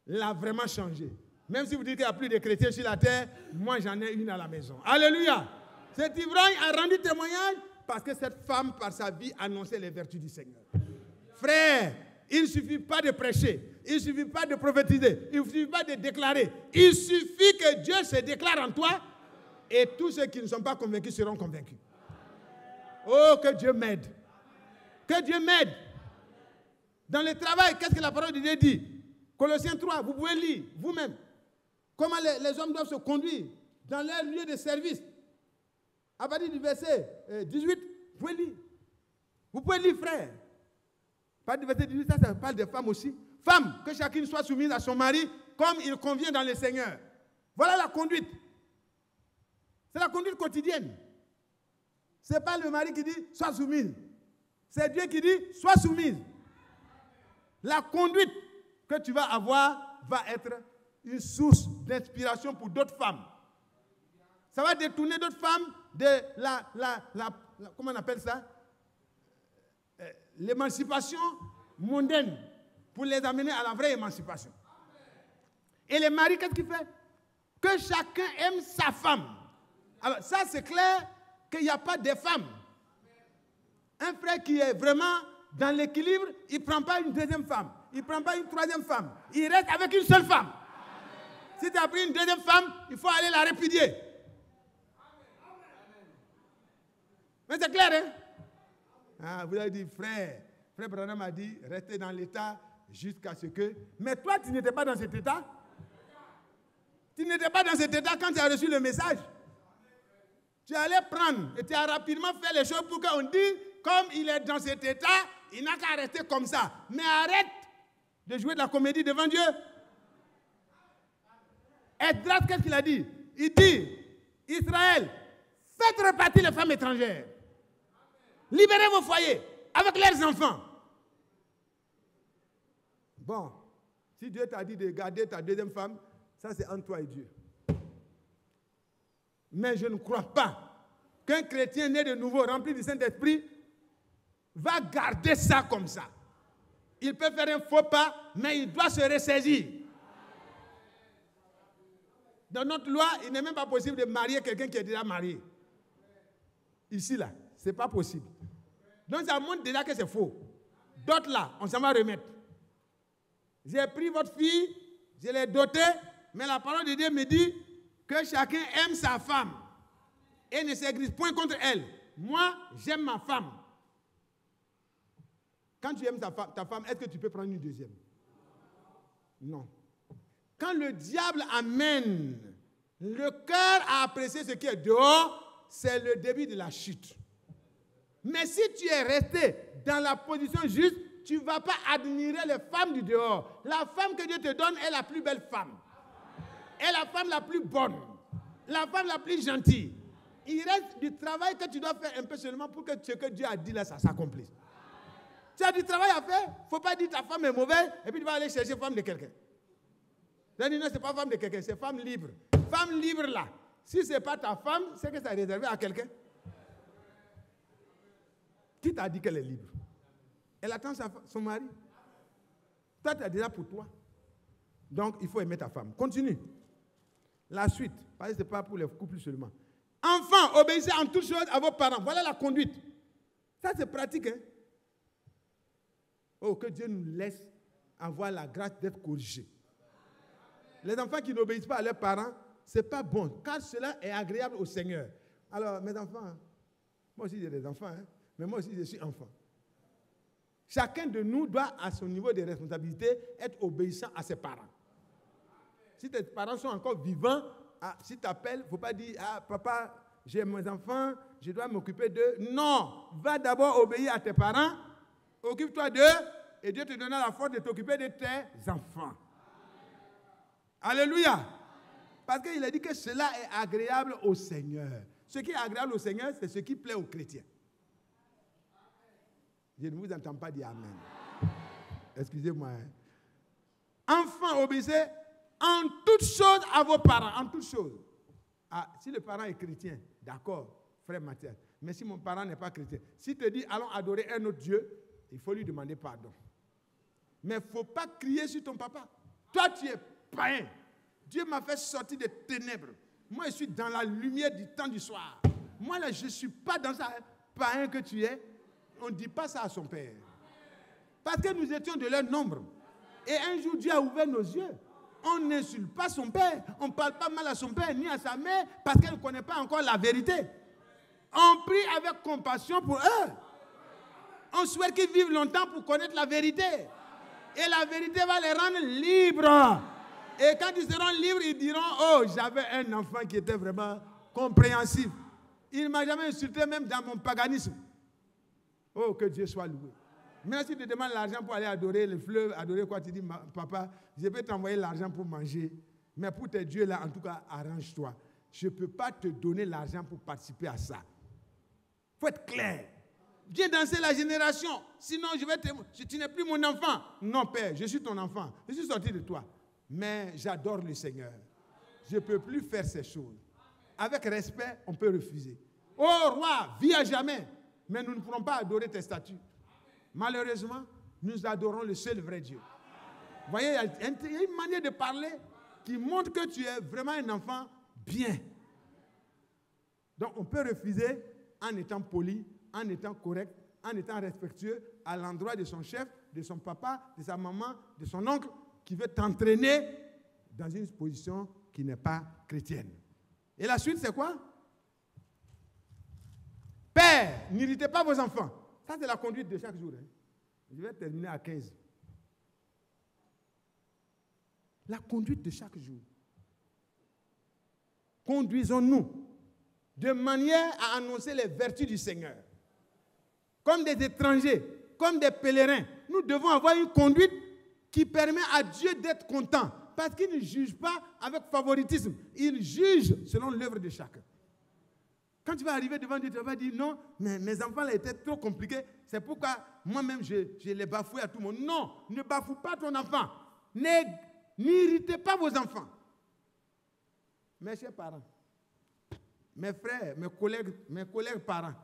l'a vraiment changé. Même si vous dites qu'il n'y a plus de chrétiens sur la terre, moi j'en ai une à la maison. Alléluia! Cet ivrogne a rendu témoignage parce que cette femme, par sa vie, annonçait les vertus du Seigneur. Frère, il ne suffit pas de prêcher, il ne suffit pas de prophétiser, il ne suffit pas de déclarer. Il suffit que Dieu se déclare en toi et tous ceux qui ne sont pas convaincus seront convaincus. Oh, que Dieu m'aide! Que Dieu m'aide! Dans le travail, qu'est-ce que la parole de Dieu dit? Colossiens 3, vous pouvez lire vous-même. Comment les hommes doivent se conduire dans leur lieu de service. À partir du verset 18, vous pouvez lire. Vous pouvez lire, frère. À partir du verset 18, ça parle des femmes aussi. Femmes, que chacune soit soumise à son mari comme il convient dans le Seigneur. Voilà la conduite. C'est la conduite quotidienne. Ce n'est pas le mari qui dit sois soumise. C'est Dieu qui dit sois soumise. La conduite que tu vas avoir va être une source d'inspiration pour d'autres femmes. Ça va détourner d'autres femmes de comment on appelle ça? L'émancipation mondaine pour les amener à la vraie émancipation. Et les maris, qu'est-ce qu'il fait? Que chacun aime sa femme. Alors ça, c'est clair qu'il n'y a pas de femmes. Un frère qui est vraiment dans l'équilibre, il ne prend pas une deuxième femme. Il ne prend pas une troisième femme. Il reste avec une seule femme. Si tu as pris une deuxième femme, il faut aller la répudier. Mais c'est clair, hein? Ah, vous avez dit, frère Branham a dit, restez dans l'état jusqu'à ce que... Mais toi, tu n'étais pas dans cet état. Tu n'étais pas dans cet état quand tu as reçu le message. Tu allais prendre et tu as rapidement fait les choses pour qu'on dise, comme il est dans cet état, il n'a qu'à rester comme ça. Mais arrête de jouer de la comédie devant Dieu. Esdras, qu'est-ce qu'il a dit? Il dit, Israël, faites repartir les femmes étrangères. Libérez vos foyers avec leurs enfants. Bon, si Dieu t'a dit de garder ta deuxième femme, ça c'est entre toi et Dieu. Mais je ne crois pas qu'un chrétien né de nouveau, rempli du Saint-Esprit, va garder ça comme ça. Il peut faire un faux pas, mais il doit se ressaisir. Dans notre loi, il n'est même pas possible de marier quelqu'un qui est déjà marié. Ici, là, ce n'est pas possible. Donc, ça montre déjà que c'est faux. D'autres, là, on s'en va remettre. J'ai pris votre fille, je l'ai dotée, mais la parole de Dieu me dit que chacun aime sa femme et ne s'aigrise point contre elle. Moi, j'aime ma femme. Quand tu aimes ta femme, est-ce que tu peux prendre une deuxième? Non. Quand le diable amène le cœur à apprécier ce qui est dehors, c'est le début de la chute. Mais si tu es resté dans la position juste, tu ne vas pas admirer les femmes du dehors. La femme que Dieu te donne est la plus belle femme. Est la femme la plus bonne. La femme la plus gentille. Il reste du travail que tu dois faire un peu seulement pour que ce que Dieu a dit là, ça s'accomplisse. Tu as du travail à faire, il ne faut pas dire ta femme est mauvaise et puis tu vas aller chercher femme de quelqu'un. Non, ce n'est pas femme de quelqu'un, c'est femme libre. Femme libre là, si ce n'est pas ta femme, c'est que ça est réservé à quelqu'un. Qui t'a dit qu'elle est libre? Elle attend son mari. Toi, tu as déjà pour toi. Donc, il faut aimer ta femme. Continue. La suite, parce que ce n'est pas pour les couples seulement. Enfants, obéissez en toutes choses à vos parents. Voilà la conduite. Ça, c'est pratique, hein? Oh, que Dieu nous laisse avoir la grâce d'être corrigés. Les enfants qui n'obéissent pas à leurs parents, ce n'est pas bon, car cela est agréable au Seigneur. Alors, mes enfants, moi aussi j'ai des enfants, hein, mais moi aussi je suis enfant. Chacun de nous doit, à son niveau de responsabilité, être obéissant à ses parents. Si tes parents sont encore vivants, si tu appelles, il ne faut pas dire, papa, j'ai mes enfants, je dois m'occuper d'eux. Non, va d'abord obéir à tes parents, occupe-toi d'eux, et Dieu te donnera la force de t'occuper de tes enfants. Alléluia. Parce qu'il a dit que cela est agréable au Seigneur. Ce qui est agréable au Seigneur, c'est ce qui plaît aux chrétiens. Je ne vous entends pas dire Amen. Excusez-moi. Enfants, obéissez en toutes choses à vos parents, en toutes choses. Si le parent est chrétien, d'accord, frère Mathias. Mais si mon parent n'est pas chrétien, s'il te dit allons adorer un autre Dieu, il faut lui demander pardon. Mais il ne faut pas crier sur ton papa. Toi, tu es païen. Dieu m'a fait sortir des ténèbres. Moi, je suis dans la lumière du temps du soir. Moi, là, je ne suis pas dans ça. Païen que tu es, on ne dit pas ça à son père. Parce que nous étions de leur nombre. Et un jour, Dieu a ouvert nos yeux. On n'insulte pas son père. On ne parle pas mal à son père ni à sa mère parce qu'elle ne connaît pas encore la vérité. On prie avec compassion pour eux. On souhaite qu'ils vivent longtemps pour connaître la vérité. Et la vérité va les rendre libres. Et quand ils seront libres, ils diront, oh, j'avais un enfant qui était vraiment compréhensif. Il ne m'a jamais insulté même dans mon paganisme. Oh, que Dieu soit loué. Maintenant, si tu te demandes l'argent pour aller adorer le fleuve, adorer quoi, tu dis, papa, je peux t'envoyer l'argent pour manger. Mais pour tes dieux là, en tout cas, arrange-toi. Je ne peux pas te donner l'argent pour participer à ça. Il faut être clair. Viens danser la génération. Sinon, tu n'es plus mon enfant. Non, père, je suis ton enfant. Je suis sorti de toi. Mais j'adore le Seigneur. Je ne peux plus faire ces choses. Avec respect, on peut refuser. Oh, roi, vis à jamais. Mais nous ne pourrons pas adorer tes statues. Malheureusement, nous adorons le seul vrai Dieu. Vous voyez, il y a une manière de parler qui montre que tu es vraiment un enfant bien. Donc, on peut refuser en étant poli, en étant correct, en étant respectueux à l'endroit de son chef, de son papa, de sa maman, de son oncle, qui veut t'entraîner dans une position qui n'est pas chrétienne. Et la suite, c'est quoi? Père, n'irritez pas vos enfants. Ça, c'est la conduite de chaque jour. Hein. Je vais terminer à 15. La conduite de chaque jour. Conduisons-nous de manière à annoncer les vertus du Seigneur. Comme des étrangers, comme des pèlerins, nous devons avoir une conduite qui permet à Dieu d'être content. Parce qu'il ne juge pas avec favoritisme. Il juge selon l'œuvre de chacun. Quand tu vas arriver devant Dieu, tu vas dire non, mais mes enfants là étaient trop compliqués. C'est pourquoi moi-même je les bafouais à tout le monde. Non, ne bafoue pas ton enfant. N'irritez pas vos enfants. Mes chers parents, mes frères, mes collègues parents,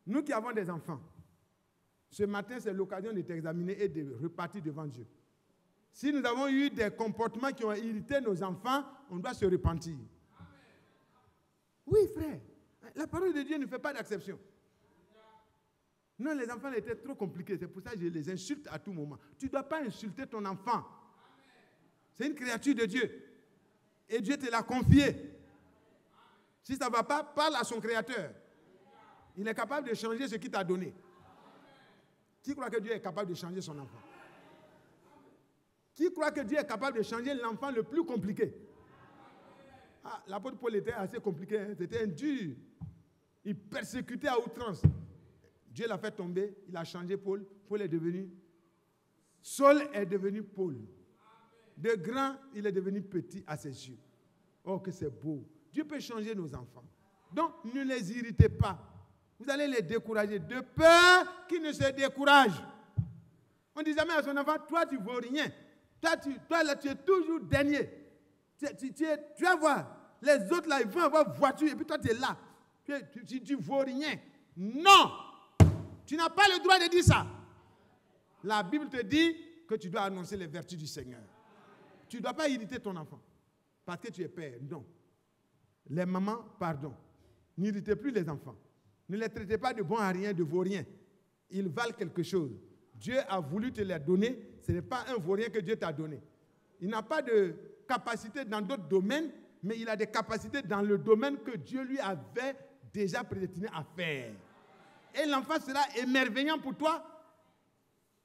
nous qui avons des enfants, ce matin c'est l'occasion de t'examiner et de repartir devant Dieu. Si nous avons eu des comportements qui ont irrité nos enfants, on doit se repentir. Oui, frère. La parole de Dieu ne fait pas d'exception. Non, les enfants étaient trop compliqués. C'est pour ça que je les insulte à tout moment. Tu ne dois pas insulter ton enfant. C'est une créature de Dieu. Et Dieu te l'a confié. Si ça ne va pas, parle à son créateur. Il est capable de changer ce qu'il t'a donné. Qui croit que Dieu est capable de changer son enfant? Qui croit que Dieu est capable de changer l'enfant le plus compliqué? L'apôtre Paul était assez compliqué. Hein? C'était un dur. Il persécutait à outrance. Dieu l'a fait tomber. Il a changé Paul. Paul est devenu... Saul est devenu Paul. De grand, il est devenu petit à ses yeux. Oh, que c'est beau. Dieu peut changer nos enfants. Donc, ne les irritez pas. Vous allez les décourager. De peur qu'ils ne se découragent. On ne dit jamais à son enfant, toi, tu ne vaux rien. Toi, là, tu es toujours dernier. Tu vas voir. Les autres, là, ils vont avoir voiture. Et puis toi, tu es là. Tu ne vaux rien. Non. Tu n'as pas le droit de dire ça. La Bible te dit que tu dois annoncer les vertus du Seigneur. Tu ne dois pas irriter ton enfant. Parce que tu es père. Non. Les mamans, pardon. N'irritez plus les enfants. Ne les traitez pas de bons à rien, de vauriens. Ils valent quelque chose. Dieu a voulu te les donner. Ce n'est pas un vaurien que Dieu t'a donné. Il n'a pas de capacité dans d'autres domaines mais il a des capacités dans le domaine que Dieu lui avait déjà prédestiné à faire. Et l'enfant sera émerveillant pour toi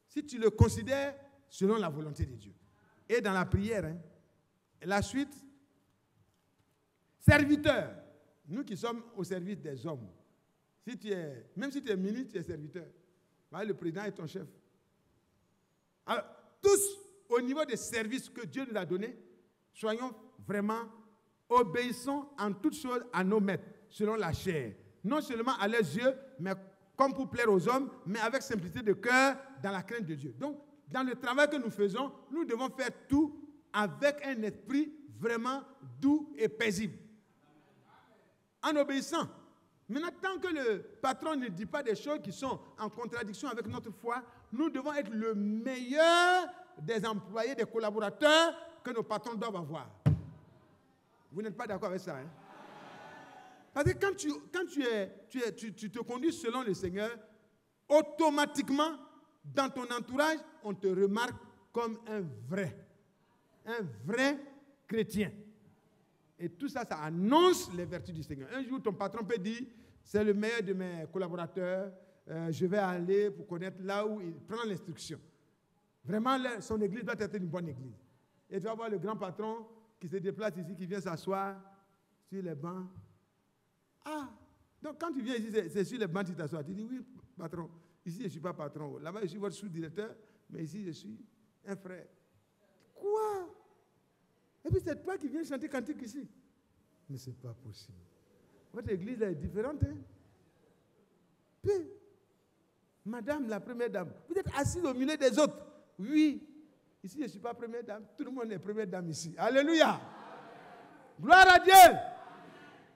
si tu le considères selon la volonté de Dieu. Et dans la prière, la suite, serviteur. Nous qui sommes au service des hommes, même si tu es ministre, tu es serviteur. Le président est ton chef. Alors, tous, au niveau des services que Dieu nous a donnés, soyons vraiment obéissants en toutes choses à nos maîtres, selon la chair. Non seulement à leurs yeux, mais comme pour plaire aux hommes, mais avec simplicité de cœur, dans la crainte de Dieu. Donc, dans le travail que nous faisons, nous devons faire tout avec un esprit vraiment doux et paisible. En obéissant. Maintenant, tant que le patron ne dit pas des choses qui sont en contradiction avec notre foi, nous devons être le meilleur des employés, des collaborateurs que nos patrons doivent avoir. Vous n'êtes pas d'accord avec ça, hein? Parce que quand tu te conduis selon le Seigneur, automatiquement, dans ton entourage, on te remarque comme un vrai chrétien. Et tout ça, ça annonce les vertus du Seigneur. Un jour, ton patron peut dire, c'est le meilleur de mes collaborateurs, je vais aller pour connaître là où il prend l'instruction. Vraiment, son église doit être une bonne église. Et tu vas voir le grand patron qui se déplace ici, qui vient s'asseoir sur les bancs. Ah, donc quand tu viens ici, c'est sur les bancs que tu t'assois. Tu dis, oui, patron, ici je ne suis pas patron. Là-bas, je suis votre sous-directeur, mais ici, je suis un frère. Quoi? Et puis c'est toi qui viens chanter cantique ici. Mais ce n'est pas possible. Votre église est différente. Hein? Puis, madame, la première dame, vous êtes assise au milieu des autres. Oui. Ici, je ne suis pas première dame. Tout le monde est première dame ici. Alléluia. Amen. Gloire à Dieu. Amen.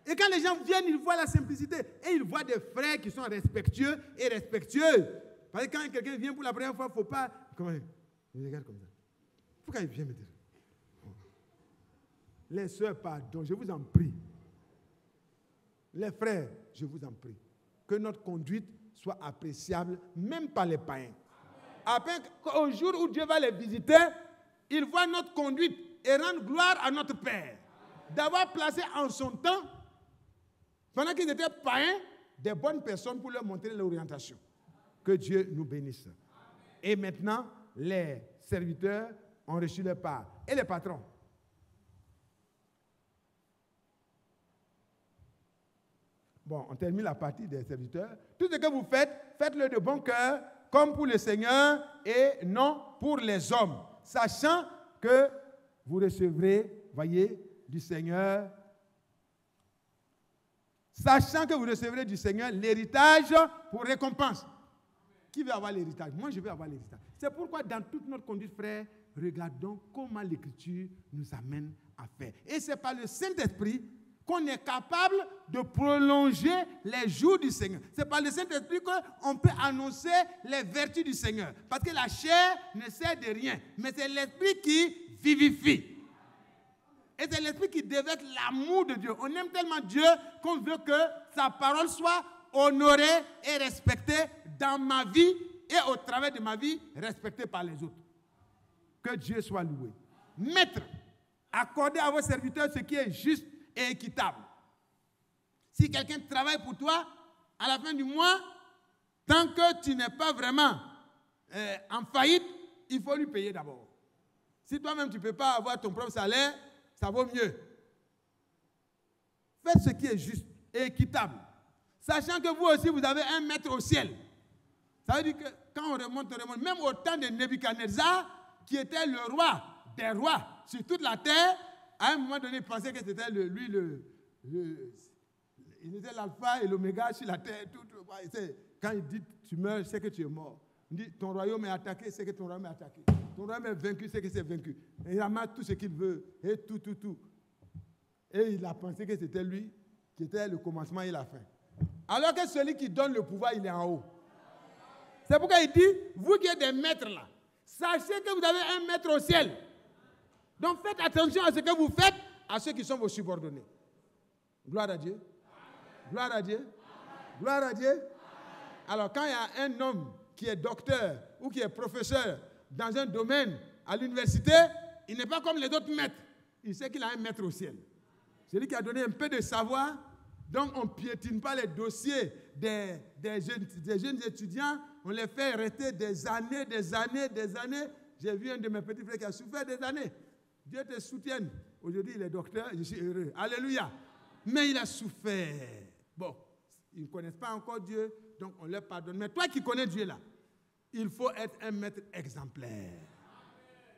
Et quand les gens viennent, ils voient la simplicité. Et ils voient des frères qui sont respectueux et respectueux. Parce que quand quelqu'un vient pour la première fois, il ne faut pas... Comment il regarde comme ça. Pourquoi il vient me dire? Les sœurs, pardon, je vous en prie. Les frères, je vous en prie. Que notre conduite soit appréciable, même par les païens. Afin qu'au jour où Dieu va les visiter, ils voient notre conduite et rendent gloire à notre Père. D'avoir placé en son temps, pendant qu'ils étaient païens, des bonnes personnes pour leur montrer l'orientation. Que Dieu nous bénisse. Amen. Et maintenant, les serviteurs ont reçu leur part. Et les patrons? Bon, on termine la partie des serviteurs. Tout ce que vous faites, faites-le de bon cœur, comme pour le Seigneur et non pour les hommes, sachant que vous recevrez, voyez, du Seigneur, sachant que vous recevrez du Seigneur l'héritage pour récompense. Qui veut avoir l'héritage? Moi, je veux avoir l'héritage. C'est pourquoi dans toute notre conduite, frère, regardons comment l'Écriture nous amène à faire. Et c'est par le Saint-Esprit qu'on est capable de prolonger les jours du Seigneur. C'est par le Saint-Esprit qu'on peut annoncer les vertus du Seigneur. Parce que la chair ne sert de rien, mais c'est l'Esprit qui vivifie. Et c'est l'Esprit qui déverse l'amour de Dieu. On aime tellement Dieu qu'on veut que sa parole soit honorée et respectée dans ma vie et au travers de ma vie, respectée par les autres. Que Dieu soit loué. Maître, accordez à vos serviteurs ce qui est juste et équitable. Si quelqu'un travaille pour toi, à la fin du mois, tant que tu n'es pas vraiment en faillite, il faut lui payer d'abord. Si toi-même tu ne peux pas avoir ton propre salaire, ça vaut mieux. Faites ce qui est juste et équitable. Sachant que vous aussi, vous avez un maître au ciel. Ça veut dire que quand on remonte, même au temps de Nebuchadnezzar, qui était le roi des rois sur toute la terre, à un moment donné, il pensait que c'était il était l'alpha et l'oméga sur la terre. Quand il dit tu meurs, c'est que tu es mort. Il dit ton royaume est attaqué, c'est que ton royaume est attaqué. Ton royaume est vaincu, c'est que c'est vaincu. Et il amasse tout ce qu'il veut, et tout. Et il a pensé que c'était lui qui était le commencement et la fin. Alors que celui qui donne le pouvoir, il est en haut. C'est pourquoi il dit, vous qui êtes des maîtres là, sachez que vous avez un maître au ciel. Donc faites attention à ce que vous faites à ceux qui sont vos subordonnés. Gloire à Dieu. Amen. Gloire à Dieu. Amen. Gloire à Dieu. Amen. Alors quand il y a un homme qui est docteur ou qui est professeur dans un domaine à l'université, il n'est pas comme les autres maîtres. Il sait qu'il a un maître au ciel. Celui qui a donné un peu de savoir, donc on ne piétine pas les dossiers des jeunes étudiants, on les fait rester des années. J'ai vu un de mes petits frères qui a souffert des années. Dieu te soutienne. Aujourd'hui, il est docteur, je suis heureux. Alléluia. Mais il a souffert. Bon, ils ne connaissent pas encore Dieu, donc on leur pardonne. Mais toi qui connais Dieu là, il faut être un maître exemplaire.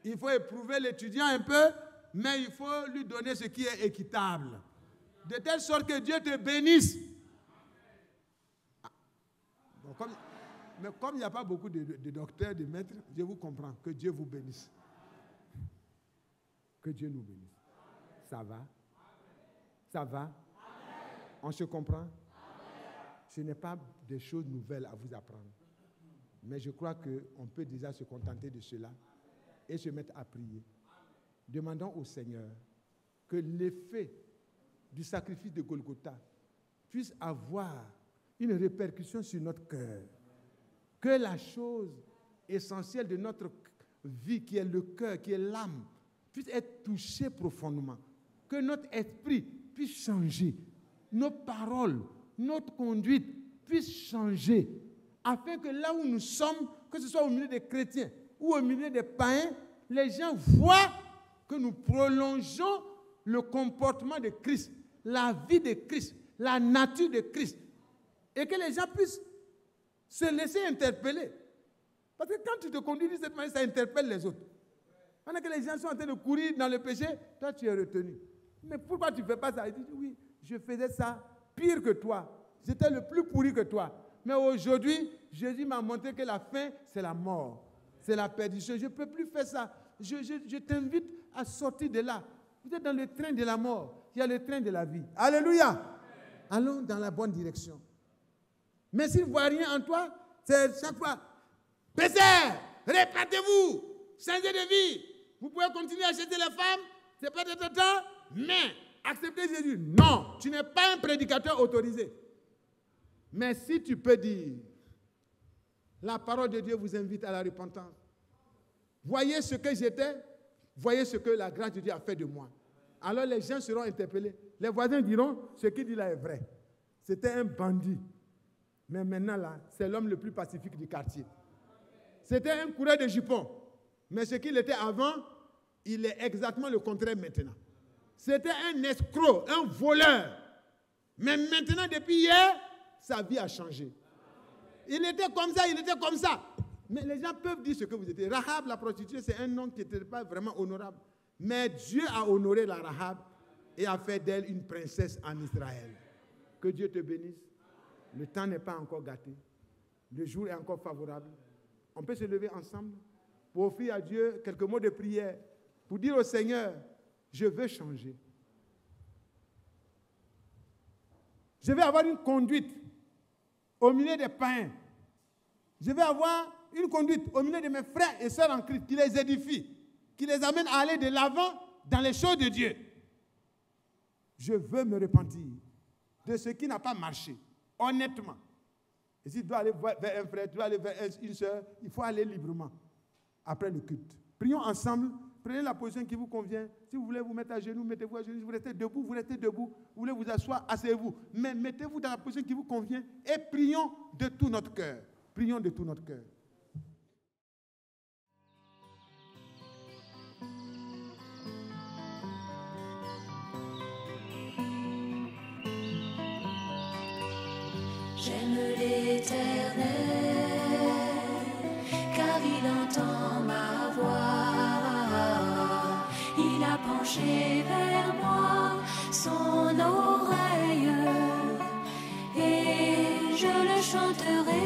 Il faut éprouver l'étudiant un peu, mais il faut lui donner ce qui est équitable. De telle sorte que Dieu te bénisse. Bon, mais comme il n'y a pas beaucoup de docteurs, de maîtres, je vous comprends. Que Dieu vous bénisse. Que Dieu nous bénisse. Ça va? Ça va? On se comprend? Ce n'est pas des choses nouvelles à vous apprendre. Mais je crois qu'on peut déjà se contenter de cela et se mettre à prier. Demandons au Seigneur que l'effet du sacrifice de Golgotha puisse avoir une répercussion sur notre cœur. Que la chose essentielle de notre vie, qui est le cœur, qui est l'âme, puisse être touchée profondément. Que notre esprit puisse changer. Nos paroles, notre conduite puisse changer. Afin que là où nous sommes, que ce soit au milieu des chrétiens ou au milieu des païens, les gens voient que nous prolongeons le comportement de Christ, la vie de Christ, la nature de Christ. Et que les gens puissent se laisser interpeller. Parce que quand tu te conduis de cette manière, ça interpelle les autres. Pendant que les gens sont en train de courir dans le péché, toi tu es retenu. Mais pourquoi tu ne fais pas ça? Il dit, oui, je faisais ça pire que toi. J'étais le plus pourri que toi. Mais aujourd'hui, Jésus m'a montré que la fin, c'est la mort. C'est la perdition. Je ne peux plus faire ça. Je t'invite à sortir de là. Vous êtes dans le train de la mort. Il y a le train de la vie. Alléluia. Allons dans la bonne direction. Mais s'il ne voit rien en toi, c'est chaque fois, pécheur, répétez-vous, changez de vie. Vous pouvez continuer à acheter les femmes, c'est pas de ton temps, mais acceptez Jésus. Non, tu n'es pas un prédicateur autorisé. Mais si tu peux dire, la parole de Dieu vous invite à la repentance. Voyez ce que j'étais, voyez ce que la grâce de Dieu a fait de moi. Alors les gens seront interpellés. Les voisins diront, ce qu'il dit là est vrai. C'était un bandit. Mais maintenant là, c'est l'homme le plus pacifique du quartier. C'était un coureur de jupons. Mais ce qu'il était avant, il est exactement le contraire maintenant. C'était un escroc, un voleur. Mais maintenant, depuis hier, sa vie a changé. Il était comme ça, il était comme ça. Mais les gens peuvent dire ce que vous étiez. Rahab, la prostituée, c'est un nom qui n'était pas vraiment honorable. Mais Dieu a honoré la Rahab et a fait d'elle une princesse en Israël. Que Dieu te bénisse. Le temps n'est pas encore gâté. Le jour est encore favorable. On peut se lever ensemble pour offrir à Dieu quelques mots de prière, pour dire au Seigneur, je veux changer. Je vais avoir une conduite au milieu des païens. Je vais avoir une conduite au milieu de mes frères et sœurs en Christ qui les édifie, qui les amène à aller de l'avant dans les choses de Dieu. Je veux me repentir de ce qui n'a pas marché, honnêtement. Et si tu dois aller vers un frère, tu dois aller vers une sœur, il faut aller librement après le culte. Prions ensemble, prenez la position qui vous convient. Si vous voulez vous mettre à genoux, mettez-vous à genoux. Si vous restez debout, vous restez debout. Vous voulez vous asseoir, asseyez-vous. Mais mettez-vous dans la position qui vous convient et prions de tout notre cœur. Prions de tout notre cœur. J'aime l'Éternel, car il entend ma voix. Il a penché vers moi son oreille, et je le chanterai.